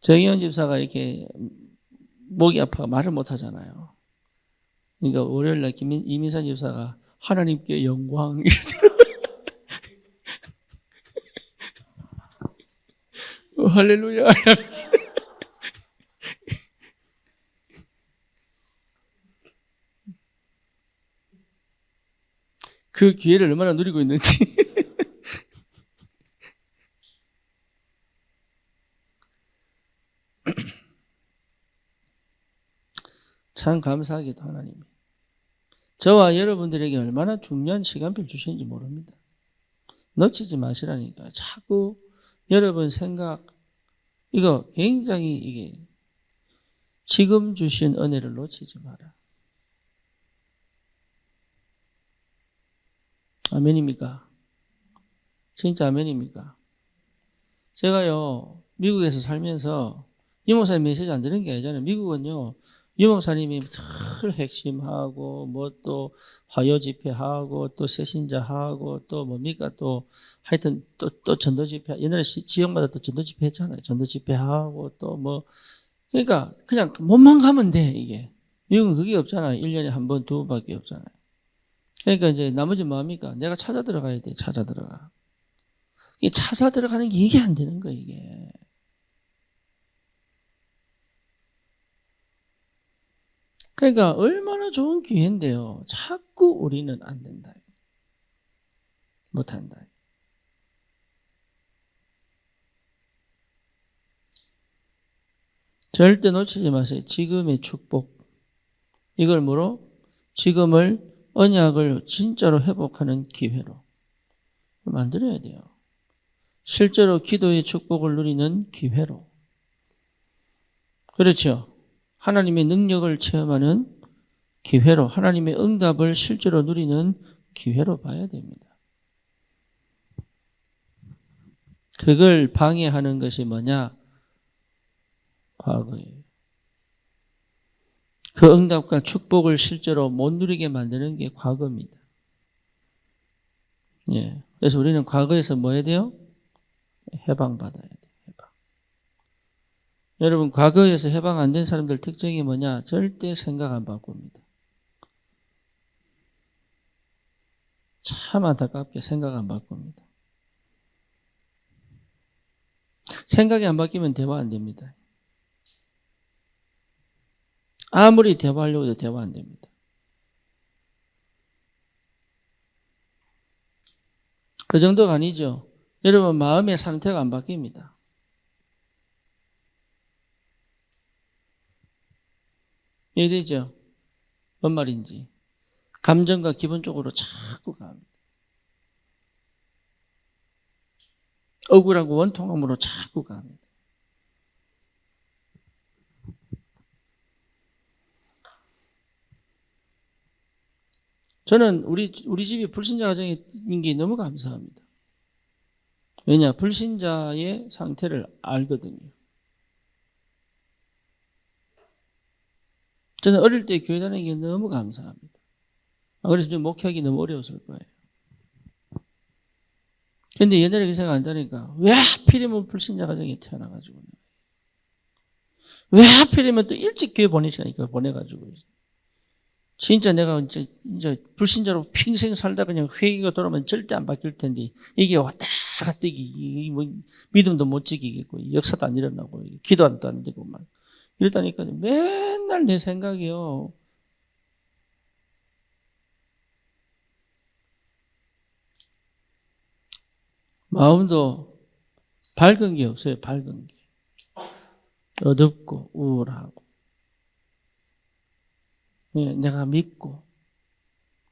정의원 집사가 이렇게 목이 아파 말을 못 하잖아요. 그러니까 월요일날 이민선 집사가 하나님께 영광 이러더라고요. 할렐루야 이러면서. 그 기회를 얼마나 누리고 있는지. 참 감사하게도 하나님이 저와 여러분들에게 얼마나 중요한 시간표를 주시는지 모릅니다. 놓치지 마시라니까. 자꾸 여러분 생각, 이거 굉장히 이게 지금 주신 은혜를 놓치지 마라. 아멘입니까? 진짜 아멘입니까? 제가요 미국에서 살면서 이 목사님 메시지 안 들은 게 아니잖아요. 미국은요 유목사님이 늘 핵심하고 뭐 또 화요 집회하고 또 새신자하고 또 뭡니까 또 하여튼 또 전도 집회 옛날에 지역마다 또 전도 집회 했잖아요. 전도 집회하고 또 뭐 그러니까 그냥 몸만 가면 돼 이게. 미국은 그게 없잖아요. 1년에 한 번, 두 번밖에 없잖아요. 그러니까 이제 나머지 뭐합니까? 내가 찾아 들어가야 돼. 찾아 들어가. 이게 찾아 들어가는 게 이게 안 되는 거야 이게. 그러니까 얼마나 좋은 기회인데요. 자꾸 우리는 안 된다. 못한다. 절대 놓치지 마세요. 지금의 축복. 이걸 뭐로? 지금을 언약을 진짜로 회복하는 기회로 만들어야 돼요. 실제로 기도의 축복을 누리는 기회로. 그렇죠. 하나님의 능력을 체험하는 기회로, 하나님의 응답을 실제로 누리는 기회로 봐야 됩니다. 그걸 방해하는 것이 뭐냐? 과거예요. 그 응답과 축복을 실제로 못 누리게 만드는 게 과거입니다. 예. 그래서 우리는 과거에서 뭐 해야 돼요? 해방받아야 돼요. 해방. 여러분, 과거에서 해방 안 된 사람들 특징이 뭐냐? 절대 생각 안 바꿉니다. 참 안타깝게 생각 안 바꿉니다. 생각이 안 바뀌면 대화 안 됩니다. 아무리 대화하려고 해도 대화 안 됩니다. 그 정도가 아니죠. 여러분 마음의 상태가 안 바뀝니다. 이해되죠? 뭔 말인지. 감정과 기분 쪽으로 자꾸 갑니다. 억울하고 원통함으로 자꾸 갑니다. 저는 우리 집이 불신자 가정인 게 너무 감사합니다. 왜냐? 불신자의 상태를 알거든요. 저는 어릴 때 교회 다니는 게 너무 감사합니다. 그래서 좀 목회하기 너무 어려웠을 거예요. 근데 옛날에 그 생각 안 하니까 왜 하필이면 불신자 가정에 태어나가지고 왜 하필이면 또 일찍 교회 보내시니까 보내가지고 진짜 내가 이제 불신자로 평생 살다 그냥 회개가 돌아오면 절대 안 바뀔 텐데 이게 왔다 갔다 이게 뭐 믿음도 못 지키겠고 역사도 안 일어나고 기도도 안 되고 막 이러다니까 맨날 내 생각이요. 마음도 밝은 게 없어요. 밝은 게. 어둡고 우울하고. 예, 내가 믿고.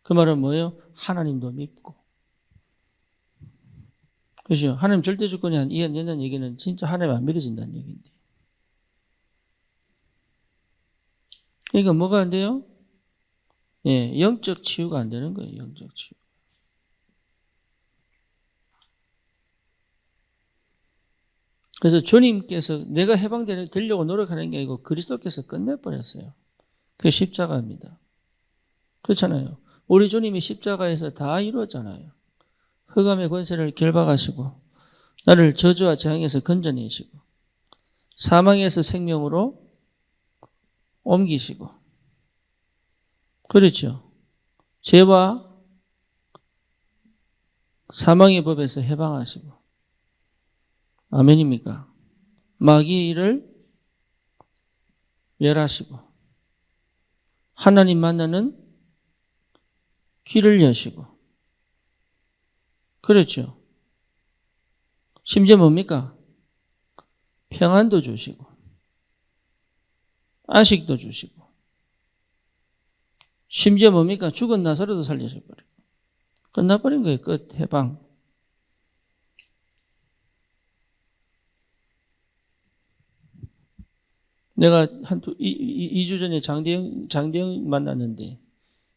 그 말은 뭐예요? 하나님도 믿고. 그죠? 하나님 절대 주권이 안 된다는 얘기는 진짜 하나님 안 믿어진다는 얘기인데. 그러니까 뭐가 안 돼요? 예, 영적 치유가 안 되는 거예요. 영적 치유. 그래서 주님께서 내가 해방되려고 노력하는 게 아니고 그리스도께서 끝내버렸어요. 그게 십자가입니다. 그렇잖아요. 우리 주님이 십자가에서 다 이루었잖아요. 흑암의 권세를 결박하시고 나를 저주와 재앙에서 건져내시고 사망에서 생명으로 옮기시고 그렇죠. 죄와 사망의 법에서 해방하시고 아멘입니까? 마귀의 일을 멸하시고 하나님 만나는 길을 여시고 그렇죠. 심지어 뭡니까? 평안도 주시고 안식도 주시고 심지어 뭡니까? 죽은 나사로도 살려줘버리고 끝나버린 거예요. 끝. 해방. 내가 2주 전에 장대영 만났는데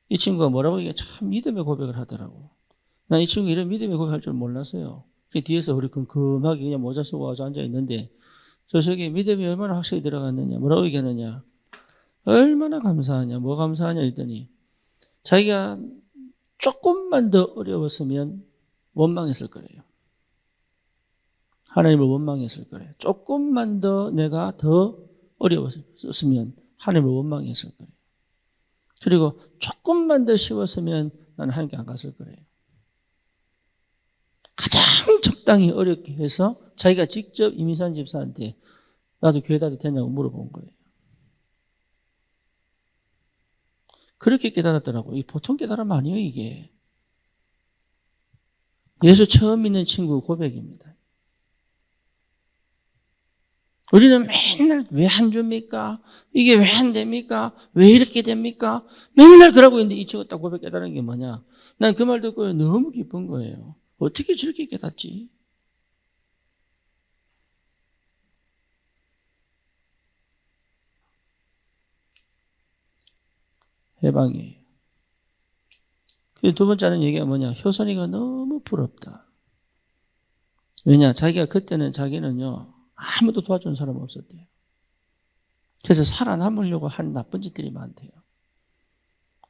이 친구가 뭐라고 이게 참 믿음의 고백을 하더라고. 난 이 친구 이런 믿음의 고백할 줄 몰랐어요. 뒤에서 우리 금금하게 그냥 모자 쓰고 와서 앉아 있는데 저 속에 믿음이 얼마나 확실히 들어갔느냐. 뭐라고 얘기하느냐. 얼마나 감사하냐, 뭐 감사하냐 했더니 자기가 조금만 더 어려웠으면 원망했을 거예요. 하나님을 원망했을 거예요. 조금만 더 내가 더 어려웠으면 하나님을 원망했을 거예요. 그리고 조금만 더 쉬웠으면 나는 하나님께 안 갔을 거예요. 가장 적당히 어렵게 해서 자기가 직접 이민산 집사한테 나도 교회 다도 되냐고 물어본 거예요. 그렇게 깨달았더라고요. 이 보통 깨달음 아니에요, 이게. 예수 처음 믿는 친구 고백입니다. 우리는 맨날 왜 안 줍니까? 이게 왜 안 됩니까? 왜 이렇게 됩니까? 맨날 그러고 있는데 이 친구 딱 고백 깨달은 게 뭐냐? 난 그 말 듣고 너무 기쁜 거예요. 어떻게 저렇게 깨닫지? 해방이에요. 두 번째 하는 얘기가 뭐냐? 효선이가 너무 부럽다. 왜냐? 자기가 그때는 자기는요, 아무도 도와준 사람 없었대요. 그래서 살아남으려고 한 나쁜 짓들이 많대요.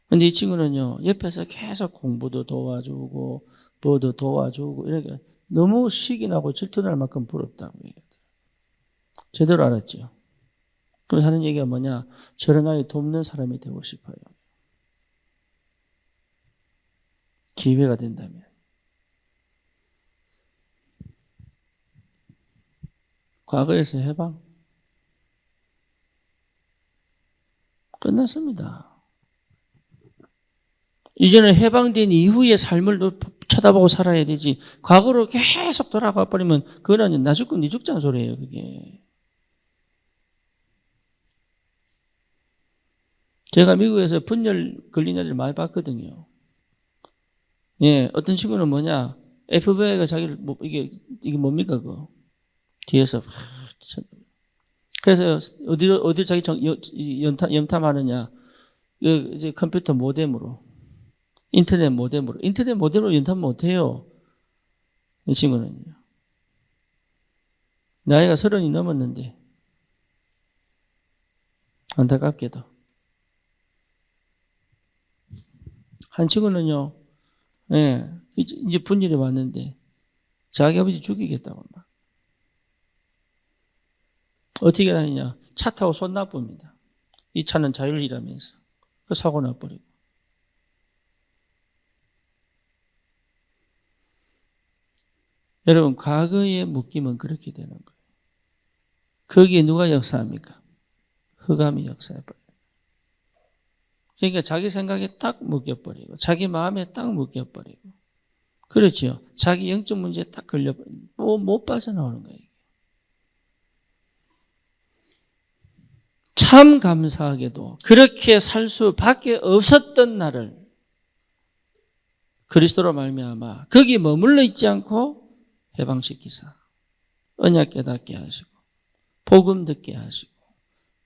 근데 이 친구는요, 옆에서 계속 공부도 도와주고, 뭐도 도와주고, 이렇게 너무 식이 나고 질투날 만큼 부럽다고 얘기하더라고요. 제대로 알았죠. 그럼 하는 얘기가 뭐냐? 저런 아이 돕는 사람이 되고 싶어요. 기회가 된다면. 과거에서 해방. 끝났습니다. 이제는 해방된 이후의 삶을 쳐다보고 살아야 되지. 과거로 계속 돌아가 버리면 그거는 나 죽고 니 죽자는 소리예요, 그게. 제가 미국에서 분열 걸린 애들 많이 봤거든요. 예, 어떤 친구는 뭐냐, FBI가 자기를, 이게 뭡니까, 그거. 뒤에서, 그래서 어디로 자기 염탐하느냐. 이제 컴퓨터 모뎀으로. 인터넷 모뎀으로 연탐 못해요. 이 친구는요. 나이가 30이 넘었는데, 안타깝게도. 한 친구는요, 예, 이제 분열이 왔는데, 자기 아버지 죽이겠다고 막. 어떻게 다니냐? 차 타고 손 나쁩니다. 이 차는 자율이라면서. 그 사고 나버리고. 여러분, 과거의 묶임은 그렇게 되는 거예요. 거기에 누가 역사합니까? 흑암이 역사해버려요. 그러니까 자기 생각에 딱 묶여버리고, 자기 마음에 딱 묶여버리고. 그렇죠. 자기 영적 문제에 딱 걸려버리고, 못 빠져나오는 거예요. 참 감사하게도 그렇게 살 수밖에 없었던 나를 그리스도로 말미암아 거기 머물러 있지 않고 해방시키사 언약 깨닫게 하시고 복음 듣게 하시고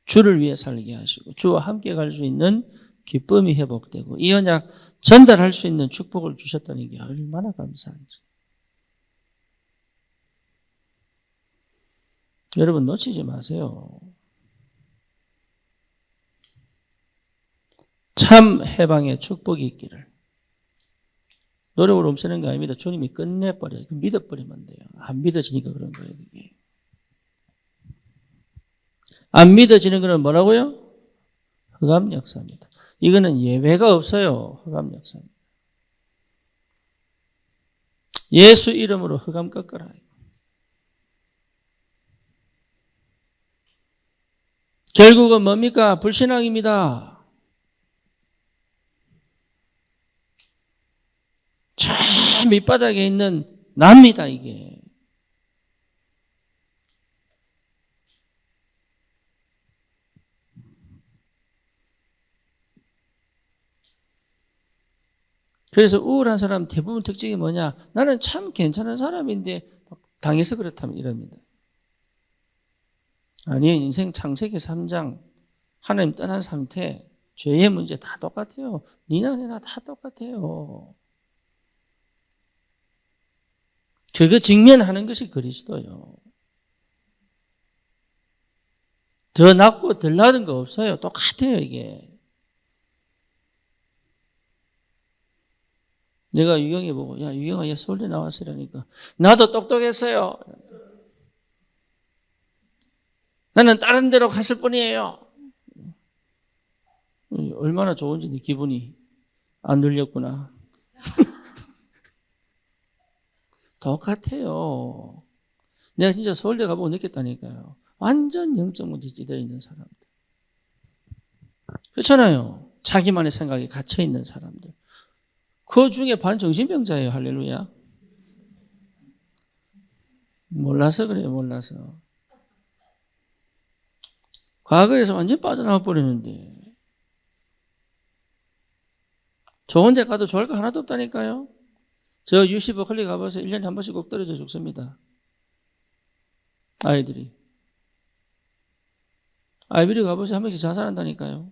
주를 위해 살게 하시고 주와 함께 갈 수 있는 기쁨이 회복되고 이 언약 전달할 수 있는 축복을 주셨다는 게 얼마나 감사한지. 여러분 놓치지 마세요. 참 해방의 축복이 있기를. 노력을 없애는 거 아닙니다. 주님이 끝내버려요. 믿어버리면 돼요. 안 믿어지니까 그런 거예요. 그게. 안 믿어지는 거는 뭐라고요? 흑암 역사입니다. 이거는 예외가 없어요. 흑암 역사입니다. 예수 이름으로 흑암 꺾어라. 결국은 뭡니까? 불신앙입니다. 저 밑바닥에 있는 납니다, 이게. 그래서 우울한 사람 대부분 특징이 뭐냐? 나는 참 괜찮은 사람인데 당해서 그렇다면 이럽니다. 아니에요. 인생 창세기 3장 하나님 떠난 상태 죄의 문제 다 똑같아요. 니나 내나 다 똑같아요. 그거 직면하는 것이 그리스도예요. 더 낫고 덜 나은 거 없어요. 똑같아요, 이게. 내가 유경이 보고, 야, 유경아, 얘 서울대 나왔으라니까. 나도 똑똑했어요. 나는 다른 데로 갔을 뿐이에요. 얼마나 좋은지 내 기분이 안 눌렸구나. 똑같아요. 내가 진짜 서울대 가보고 느꼈다니까요. 완전 영적 문제 찌들어 있는 사람들. 그렇잖아요. 자기만의 생각에 갇혀 있는 사람들. 그 중에 반 정신병자예요. 할렐루야. 몰라서 그래요. 몰라서. 과거에서 완전 빠져나와 버리는데. 좋은 데 가도 좋을 거 하나도 없다니까요. 저 유시버클리 가봐서 1년에 한 번씩 꼭 떨어져 죽습니다. 아이들이. 아이비리 가보세요. 한 명씩 자살한다니까요.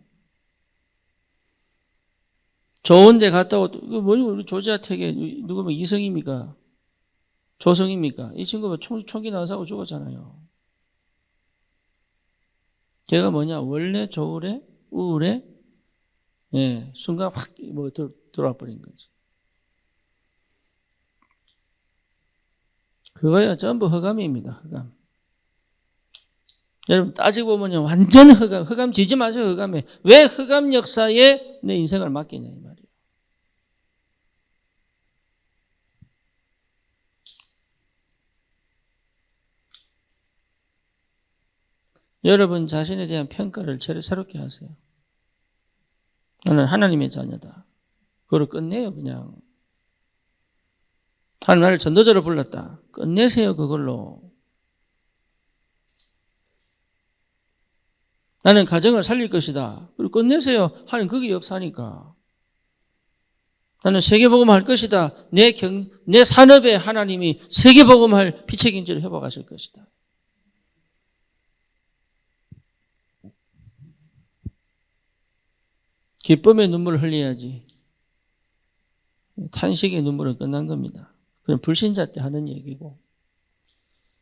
좋은 데 갔다 오고, 이거 뭐니, 우리 조지아택에 누구면 이성입니까? 조성입니까? 이 친구가 총기 나사고 죽었잖아요. 걔가 뭐냐, 원래 조울에, 우울에, 예, 순간 확, 들어와 버린 거지. 그거야 전부 흑암입니다, 흑암. 여러분 따지고 보면요, 완전 흑암, 흑암 지지 마세요, 흑암에. 왜 흑암 역사에 내 인생을 맡기냐, 이 말이에요. 여러분 자신에 대한 평가를 새롭게 하세요. 나는 하나님의 자녀다. 그걸 끝내요, 그냥. 하나님 나를 전도자로 불렀다. 끝내세요, 그걸로. 나는 가정을 살릴 것이다. 그리고 끝내세요. 하나님 그게 역사니까. 나는 세계복음을 할 것이다. 내 산업에 하나님이 세계복음을 빛의 경제를 회복하실 것이다. 기쁨의 눈물을 흘려야지. 탄식의 눈물은 끝난 겁니다. 그건 불신자 때 하는 얘기고.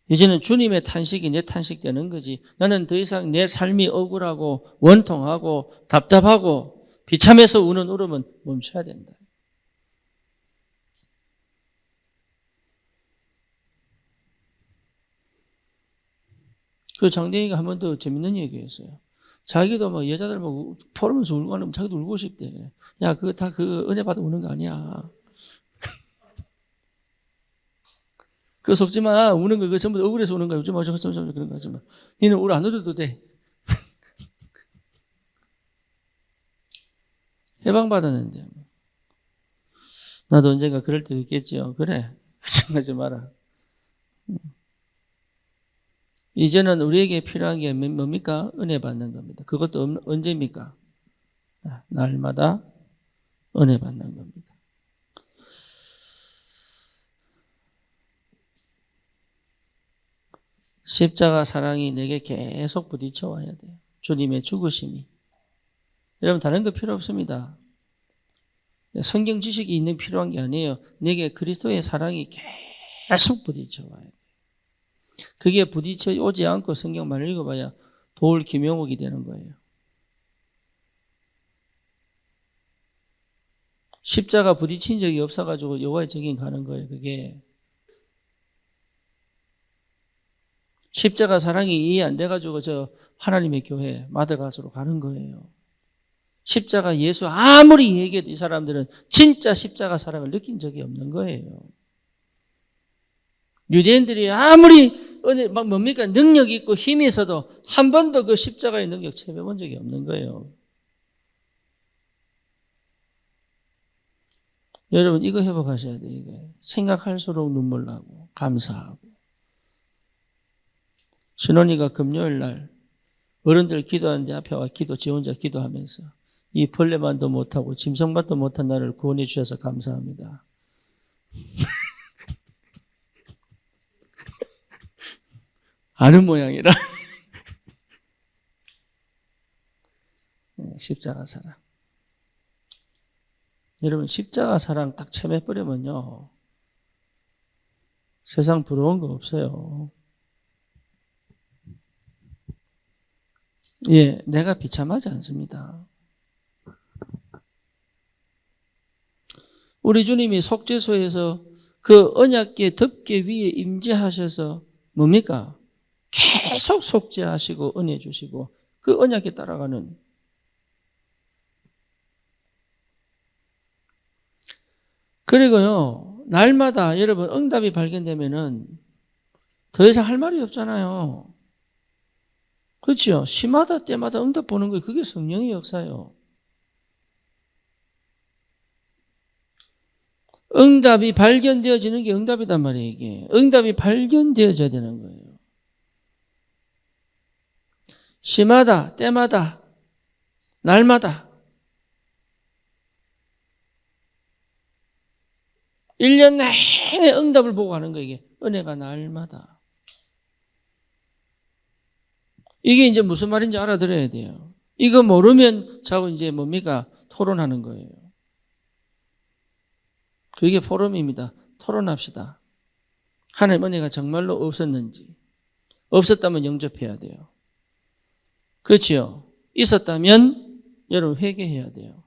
이제는 주님의 탄식이 내 탄식 되는 거지. 나는 더 이상 내 삶이 억울하고 원통하고 답답하고 비참해서 우는 울음은 멈춰야 된다. 그 장대희가 한 번 더 재밌는 얘기했어요. 자기도 막 여자들 막 포르면서 울고 하면 자기도 울고 싶대. 야, 그거 다 그 은혜 받아 우는 거 아니야. 그거 속지 마. 우는 거 그거 전부 다 억울해서 우는 거야. 요즘 그런 거 하지 마. 니는 울 안 울어도 돼. 해방받았는데. 나도 언젠가 그럴 때 있겠지요. 그래. 걱정하지 마라. 이제는 우리에게 필요한 게 뭡니까? 은혜 받는 겁니다. 그것도 언제입니까? 날마다 은혜 받는 겁니다. 십자가 사랑이 내게 계속 부딪혀 와야 돼요. 주님의 죽으심이. 여러분 다른 거 필요 없습니다. 성경 지식이 있는 필요한 게 아니에요. 내게 그리스도의 사랑이 계속 부딪혀 와야 돼요. 그게 부딪혀 오지 않고 성경만 읽어봐야 도울 김용옥이 되는 거예요. 십자가 부딪힌 적이 없어가지고 여호와의 증인 가는 거예요. 그게 십자가 사랑이 이해 안 돼가지고 저 하나님의 교회 마더가스로 가는 거예요. 십자가 예수 아무리 얘기해도 이 사람들은 진짜 십자가 사랑을 느낀 적이 없는 거예요. 유대인들이 아무리 뭡니까 능력이 있고 힘이 있어도 한 번도 그 십자가의 능력 체험해 적이 없는 거예요. 여러분 이거 회복하셔야 돼요. 이거 생각할수록 눈물 나고 감사하고. 신혼이가 금요일 날 어른들 기도하는데 앞에 와 지 혼자 기도하면서 이 벌레만도 못하고 짐승만도 못한 나를 구원해 주셔서 감사합니다. 아는 모양이라. 십자가 사랑. 여러분 십자가 사랑 딱 체험해버리면요. 세상 부러운 거 없어요. 예, 내가 비참하지 않습니다. 우리 주님이 속죄소에서 그 언약궤 덮개 위에 임재하셔서 뭡니까? 계속 속죄하시고 은혜 주시고 그 언약궤 따라가는. 그리고요, 날마다 여러분 응답이 발견되면은 더 이상 할 말이 없잖아요. 그렇죠? 시마다 때마다 응답 보는 거예요. 그게 성령의 역사예요. 응답이 발견되어지는 게 응답이단 말이에요, 이게. 응답이 발견되어져야 되는 거예요. 시마다, 때마다, 날마다. 1년 내내 응답을 보고 가는 거예요, 이게. 은혜가 날마다. 이게 이제 무슨 말인지 알아들어야 돼요. 이거 모르면 자꾸 이제 뭡니까? 토론하는 거예요. 그게 포럼입니다. 토론합시다. 하나님 은혜가 정말로 없었는지. 없었다면 영접해야 돼요. 그렇지요? 있었다면 여러분 회개해야 돼요.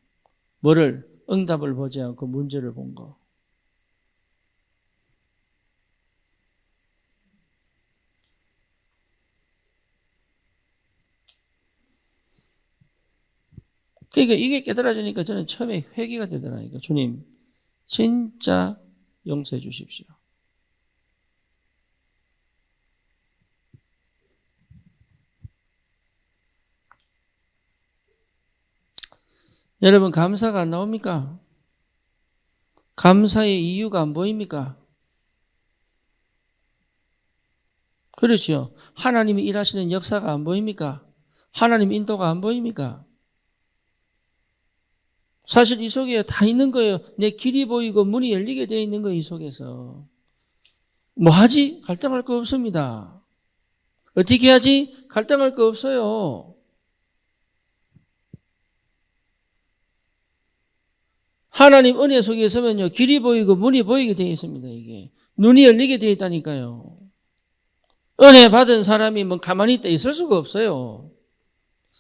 뭐를? 응답을 보지 않고 문제를 본 거. 그러니까 이게 깨달아지니까 저는 처음에 회개가 되더라니까. 주님, 진짜 용서해 주십시오. 여러분, 감사가 안 나옵니까? 감사의 이유가 안 보입니까? 그렇죠. 하나님이 일하시는 역사가 안 보입니까? 하나님 인도가 안 보입니까? 사실 이 속에 다 있는 거예요. 내 길이 보이고 문이 열리게 되어 있는 거예요, 이 속에서. 뭐 하지? 갈등할 거 없습니다. 어떻게 하지? 갈등할 거 없어요. 하나님 은혜 속에 있으면요, 길이 보이고 문이 보이게 되어 있습니다, 이게. 눈이 열리게 되어 있다니까요. 은혜 받은 사람이 뭐 가만히 있을 수가 없어요.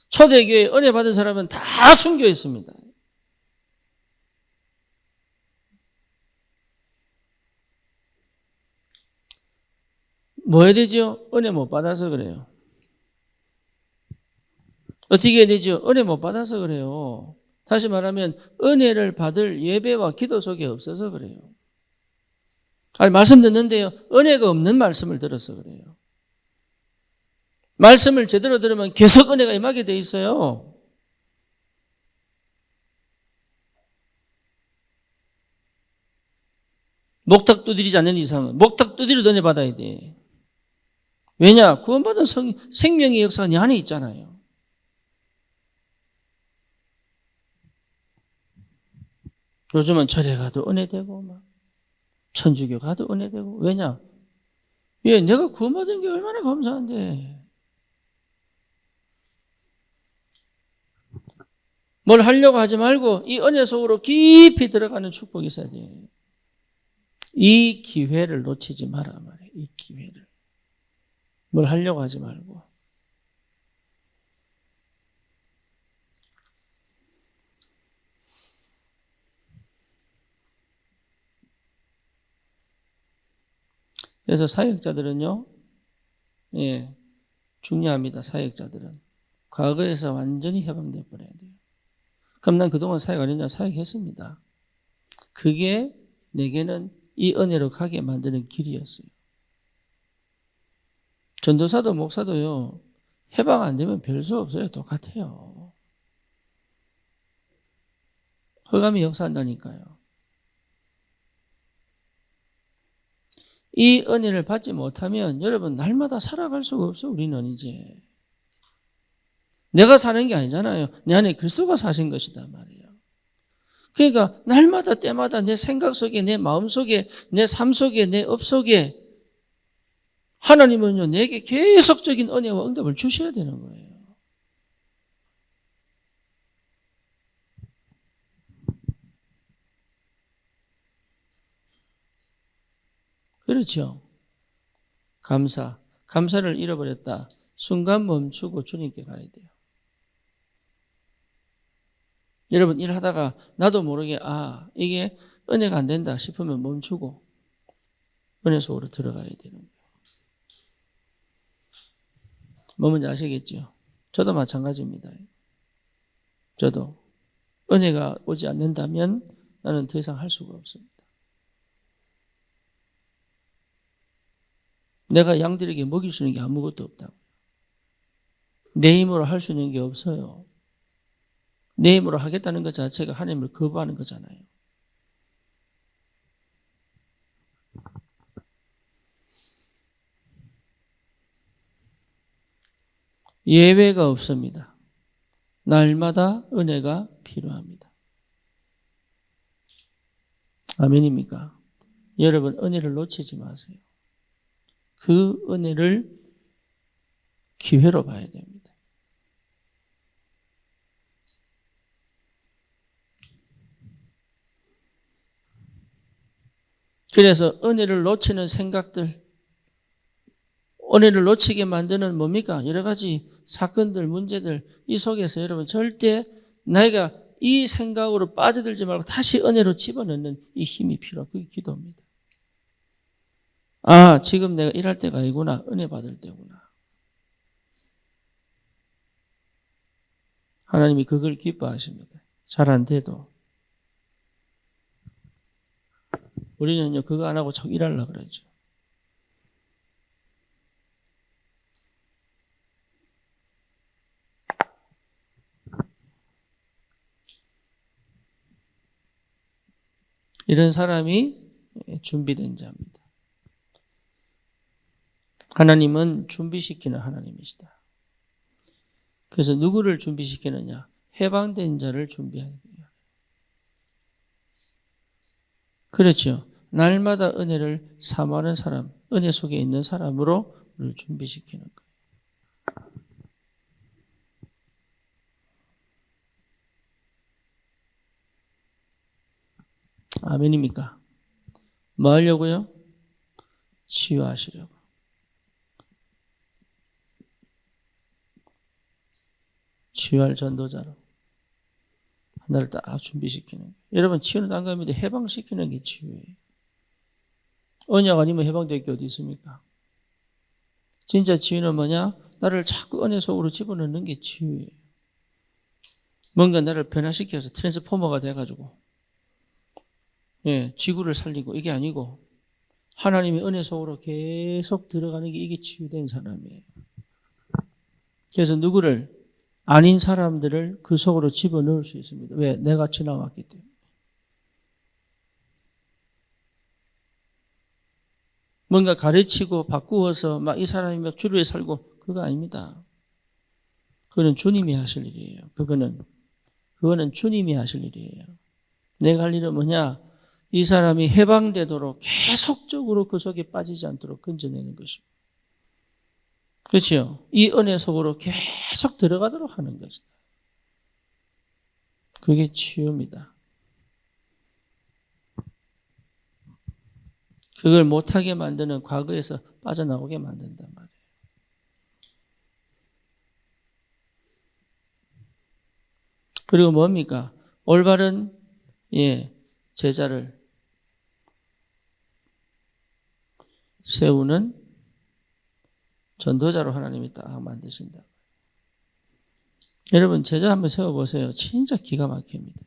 초대교회 은혜 받은 사람은 다 숨겨 있습니다. 뭐 해야 되죠? 은혜 못 받아서 그래요. 어떻게 해야 되죠? 은혜 못 받아서 그래요. 다시 말하면 은혜를 받을 예배와 기도 속에 없어서 그래요. 아니, 말씀 듣는데요, 은혜가 없는 말씀을 들어서 그래요. 말씀을 제대로 들으면 계속 은혜가 임하게 돼 있어요. 목탁 두드리지 않는 이상은 목탁 두드려도 은혜 받아야 돼. 왜냐? 구원받은 생명의 역사가 네 안에 있잖아요. 요즘은 절에 가도 은혜되고 막 천주교 가도 은혜되고. 왜냐? 예, 내가 구원받은 게 얼마나 감사한데. 뭘 하려고 하지 말고 이 은혜 속으로 깊이 들어가는 축복이 있어야 돼. 이 기회를 놓치지 마라 말이에요. 이 기회를. 뭘 하려고 하지 말고. 그래서 사역자들은요, 예, 중요합니다. 사역자들은. 과거에서 완전히 해방돼 버려야 돼요. 그럼 난 그동안 사역 안 했냐? 사역했습니다. 그게 내게는 이 은혜로 가게 만드는 길이었어요. 전도사도 목사도요, 해방 안 되면 별 수 없어요. 똑같아요. 흑암이 역사한다니까요. 이 은혜를 받지 못하면 여러분 날마다 살아갈 수가 없어. 우리는 이제 내가 사는 게 아니잖아요. 내 안에 그리스도가 사신 것이다 말이에요. 그러니까 날마다 때마다 내 생각 속에, 내 마음 속에, 내 삶 속에, 내 업 속에 하나님은요, 내게 계속적인 은혜와 응답을 주셔야 되는 거예요. 그렇죠. 감사를 잃어버렸다. 순간 멈추고 주님께 가야 돼요. 여러분 일하다가 나도 모르게 이게 은혜가 안 된다 싶으면 멈추고 은혜 속으로 들어가야 되는 거예요. 뭐 뭔지 아시겠죠? 저도 마찬가지입니다. 저도 은혜가 오지 않는다면 나는 더 이상 할 수가 없습니다. 내가 양들에게 먹일 수 있는 게 아무것도 없다고. 내 힘으로 할 수 있는 게 없어요. 내 힘으로 하겠다는 것 자체가 하나님을 거부하는 거잖아요. 예외가 없습니다. 날마다 은혜가 필요합니다. 아멘입니까? 여러분 은혜를 놓치지 마세요. 그 은혜를 기회로 봐야 됩니다. 그래서 은혜를 놓치는 생각들, 은혜를 놓치게 만드는 뭡니까? 여러 가지 사건들, 문제들, 이 속에서 여러분 절대 나이가 이 생각으로 빠져들지 말고 다시 은혜로 집어넣는 이 힘이 필요하고 그게 기도입니다. 지금 내가 일할 때가 아니구나. 은혜 받을 때구나. 하나님이 그걸 기뻐하십니다. 잘 안 돼도. 우리는요, 그거 안 하고 자꾸 일하려고 그러죠. 이런 사람이 준비된 자입니다. 하나님은 준비시키는 하나님이시다. 그래서 누구를 준비시키느냐? 해방된 자를 준비하는 거예요. 그렇죠. 날마다 은혜를 사모하는 사람, 은혜 속에 있는 사람으로 우리를 준비시키는 거예요. 아멘입니까? 뭐 하려고요? 치유하시려고. 치유할 전도자로 하나를 딱 준비시키는 거예요. 여러분 치유는 딴 겁니다. 해방시키는 게 치유예요. 언약 아니면 해방될 게 어디 있습니까? 진짜 치유는 뭐냐? 나를 자꾸 은혜 속으로 집어넣는 게 치유예요. 뭔가 나를 변화시켜서 트랜스포머가 돼가지고 지구를 살리고 이게 아니고 하나님의 은혜 속으로 계속 들어가는 게 이게 치유된 사람이에요. 그래서 누구를 아닌 사람들을 그 속으로 집어넣을 수 있습니다. 왜? 내가 지나왔기 때문에. 뭔가 가르치고 바꾸어서 막 이 사람이 막 주류에 살고 그거 아닙니다. 그거는 주님이 하실 일이에요. 그거는 주님이 하실 일이에요. 내가 할 일은 뭐냐? 이 사람이 해방되도록 계속적으로 그 속에 빠지지 않도록 건져내는 것입니다. 그렇죠? 이 은혜 속으로 계속 들어가도록 하는 것이다. 그게 치유입니다. 그걸 못하게 만드는 과거에서 빠져나오게 만든단 말이에요. 그리고 뭡니까? 올바른 제자를 세우는 전도자로 하나님이 딱 만드신다. 여러분 제자 한번 세워보세요. 진짜 기가 막힙니다.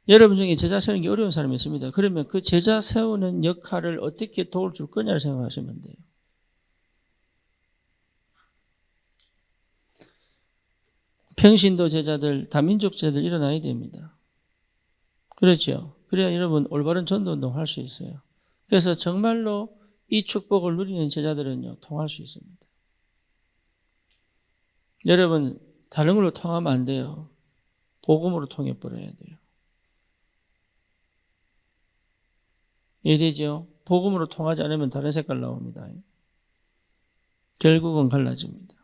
여러분 중에 제자 세우는 게 어려운 사람이 있습니다. 그러면 그 제자 세우는 역할을 어떻게 도울 거냐를 생각하시면 돼요. 평신도 제자들, 다민족 제자들 일어나야 됩니다. 그렇죠. 그래야 여러분 올바른 전도운동 할 수 있어요. 그래서 정말로 이 축복을 누리는 제자들은요, 통할 수 있습니다. 여러분, 다른 걸로 통하면 안 돼요. 복음으로 통해버려야 돼요. 이해되죠? 복음으로 통하지 않으면 다른 색깔 나옵니다. 결국은 갈라집니다.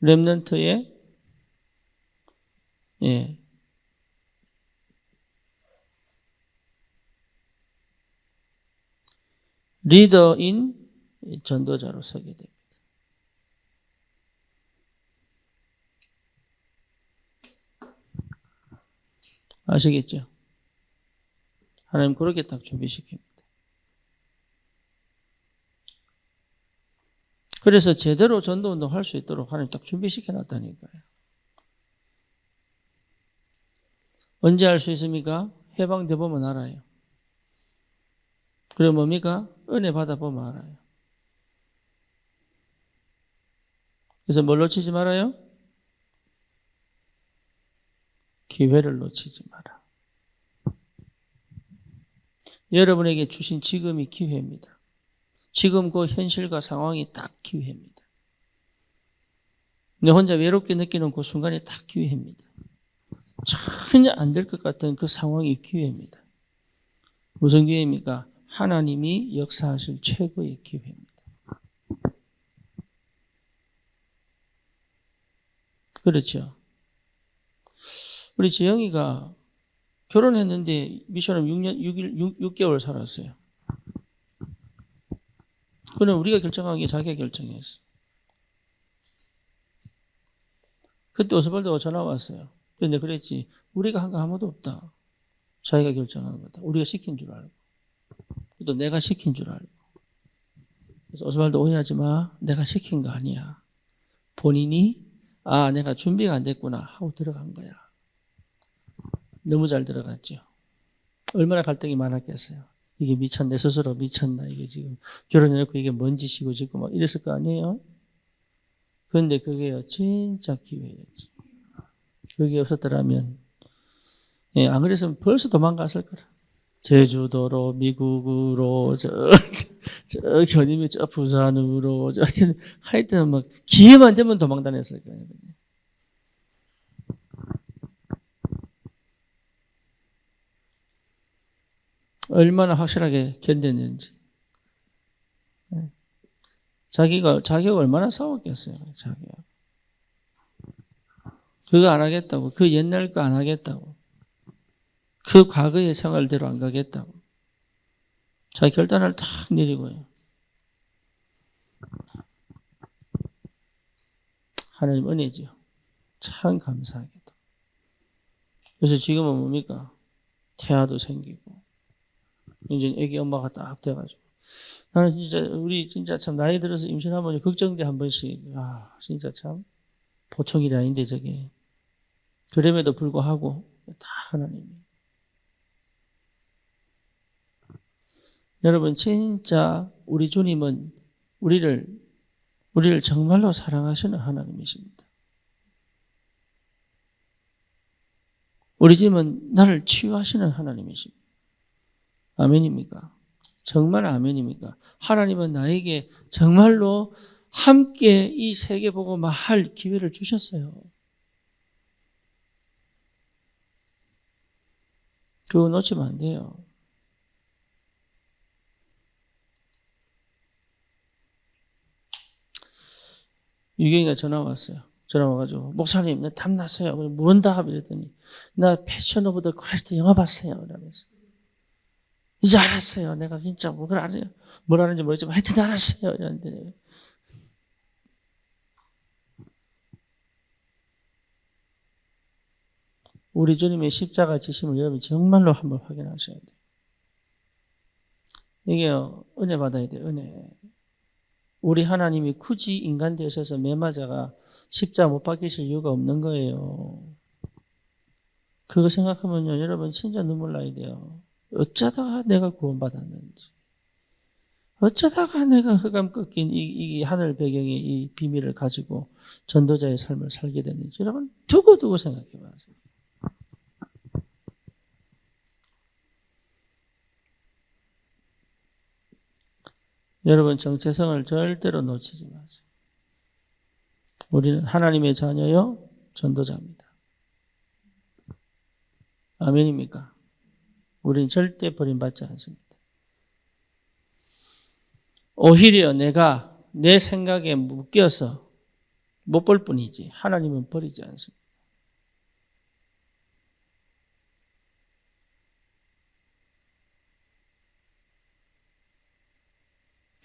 렘넌트의 리더인 전도자로 서게 됩니다. 아시겠죠? 하나님 그렇게 딱 준비시킵니다. 그래서 제대로 전도운동 할 수 있도록 하나님 딱 준비시켜 놨다니까요. 언제 알 수 있습니까? 해방돼 보면 알아요. 그리고 뭡니까? 은혜 받아 보면 알아요. 그래서 뭘 놓치지 말아요? 기회를 놓치지 마라. 여러분에게 주신 지금이 기회입니다. 지금 그 현실과 상황이 딱 기회입니다. 내 혼자 외롭게 느끼는 그 순간이 딱 기회입니다. 전혀 안 될 것 같은 그 상황이 기회입니다. 무슨 기회입니까? 하나님이 역사하실 최고의 기회입니다. 그렇죠. 우리 지영이가 결혼했는데 미션을 6개월 살았어요. 그는 우리가 결정한 게 자기가 결정했어. 그때 오스발도가 전화 왔어요. 그런데 그랬지. 우리가 한 거 아무도 없다. 자기가 결정한 거다. 우리가 시킨 줄 알고. 또 내가 시킨 줄 알고. 그래서 오스발도 오해하지 마. 내가 시킨 거 아니야. 본인이 내가 준비가 안 됐구나 하고 들어간 거야. 너무 잘 들어갔죠. 얼마나 갈등이 많았겠어요. 이게 내 스스로 미쳤나, 이게 지금 결혼해놓고 이게 뭔 짓이고 지금 막 이랬을 거 아니에요? 그런데 그게 진짜 기회였지. 그게 없었더라면, 안 그랬으면 벌써 도망갔을 거라. 제주도로, 미국으로, 견임이 부산으로, 하여튼 막 기회만 되면 도망 다녔을 거예요. 얼마나 확실하게 견뎠는지. 자기가 얼마나 싸웠겠어요, 자기가. 그거 안 하겠다고. 그 옛날 거 안 하겠다고. 그 과거의 생활대로 안 가겠다고. 자기 결단을 탁 내리고요. 하나님 은혜지요. 참 감사하게도. 그래서 지금은 뭡니까? 태아도 생기고. 이제 애기 엄마가 딱 돼가지고. 나는 우리 참 나이 들어서 임신하면 걱정돼 한 번씩. 진짜 참 보통 일이 아닌데 저게. 그럼에도 불구하고 다 하나님이. 여러분 진짜 우리 주님은 우리를 정말로 사랑하시는 하나님이십니다. 우리 주님은 나를 치유하시는 하나님이십니다. 아멘입니까? 정말 아멘입니까? 하나님은 나에게 정말로 함께 이 세계 보고 할 기회를 주셨어요. 그거 놓치면 안 돼요. 유경이가 전화 왔어요. 전화 와가지고 목사님 나 탐났어요. 뭔 답? 이랬더니 나 패션 오브 더 크라이스트 영화 봤어요. 이러면서 이제 알았어요. 내가 진짜 뭘 아는지 모르지만 하여튼 알았어요. 이랬는데 우리 주님의 십자가 지심을 여러분 정말로 한번 확인하셔야 돼요. 이게 은혜 받아야 돼요. 은혜. 우리 하나님이 굳이 인간 되셔서 매맞아가 십자가 못 박히실 이유가 없는 거예요. 그거 생각하면요, 여러분 진짜 눈물 나야 돼요. 어쩌다가 내가 구원받았는지. 어쩌다가 내가 흑암 꺾인 이 하늘 배경의 이 비밀을 가지고 전도자의 삶을 살게 됐는지. 여러분 두고두고 생각해 봐세요. 여러분 정체성을 절대로 놓치지 마세요. 우리는 하나님의 자녀요, 전도자입니다. 아멘입니까? 우리는 절대 버림받지 않습니다. 오히려 내가 내 생각에 묶여서 못 볼 뿐이지 하나님은 버리지 않습니다.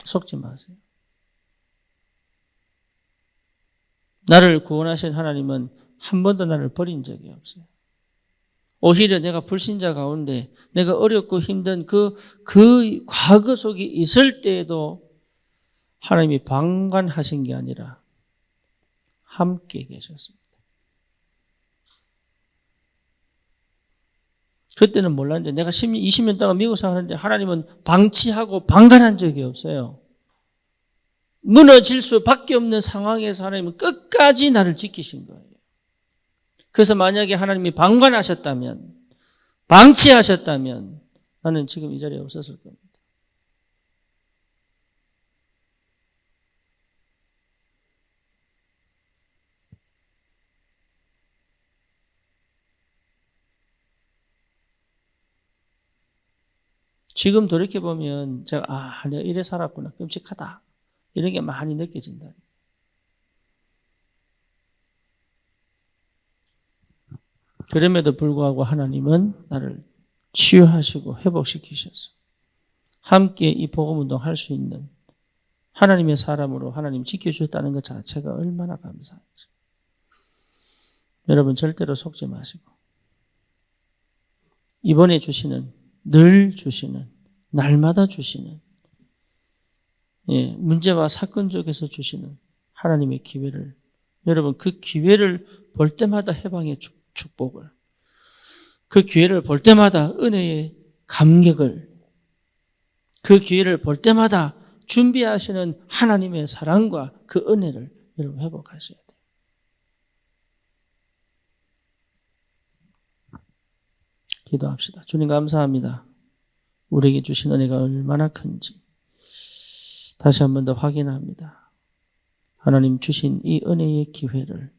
속지 마세요. 나를 구원하신 하나님은 한 번도 나를 버린 적이 없어요. 오히려 내가 불신자 가운데 내가 어렵고 힘든 그 과거 속에 있을 때에도 하나님이 방관하신 게 아니라 함께 계셨습니다. 그때는 몰랐는데 내가 20년 동안 미국 생활하는데 하나님은 방치하고 방관한 적이 없어요. 무너질 수밖에 없는 상황에서 하나님은 끝까지 나를 지키신 거예요. 그래서 만약에 하나님이 방관하셨다면, 방치하셨다면 나는 지금 이 자리에 없었을 겁니다. 지금 돌이켜보면 제가 내가 이래 살았구나, 끔찍하다, 이런 게 많이 느껴진다. 그럼에도 불구하고 하나님은 나를 치유하시고 회복시키셔서 함께 이 복음운동 할 수 있는 하나님의 사람으로 하나님 지켜주셨다는 것 자체가 얼마나 감사한지. 여러분 절대로 속지 마시고 이번에 주시는, 늘 주시는, 날마다 주시는, 문제와 사건 속에서 주시는 하나님의 기회를, 여러분 그 기회를 볼 때마다 해방의 축복을, 그 기회를 볼 때마다 은혜의 감격을, 그 기회를 볼 때마다 준비하시는 하나님의 사랑과 그 은혜를 여러분 회복하셔야 돼요. 기도합시다. 주님 감사합니다. 우리에게 주신 은혜가 얼마나 큰지 다시 한 번 더 확인합니다. 하나님 주신 이 은혜의 기회를,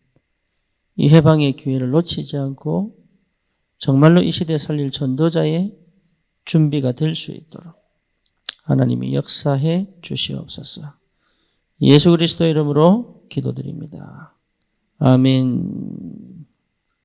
이 해방의 기회를 놓치지 않고 정말로 이 시대에 살릴 전도자의 준비가 될 수 있도록 하나님이 역사해 주시옵소서. 예수 그리스도의 이름으로 기도드립니다. 아멘.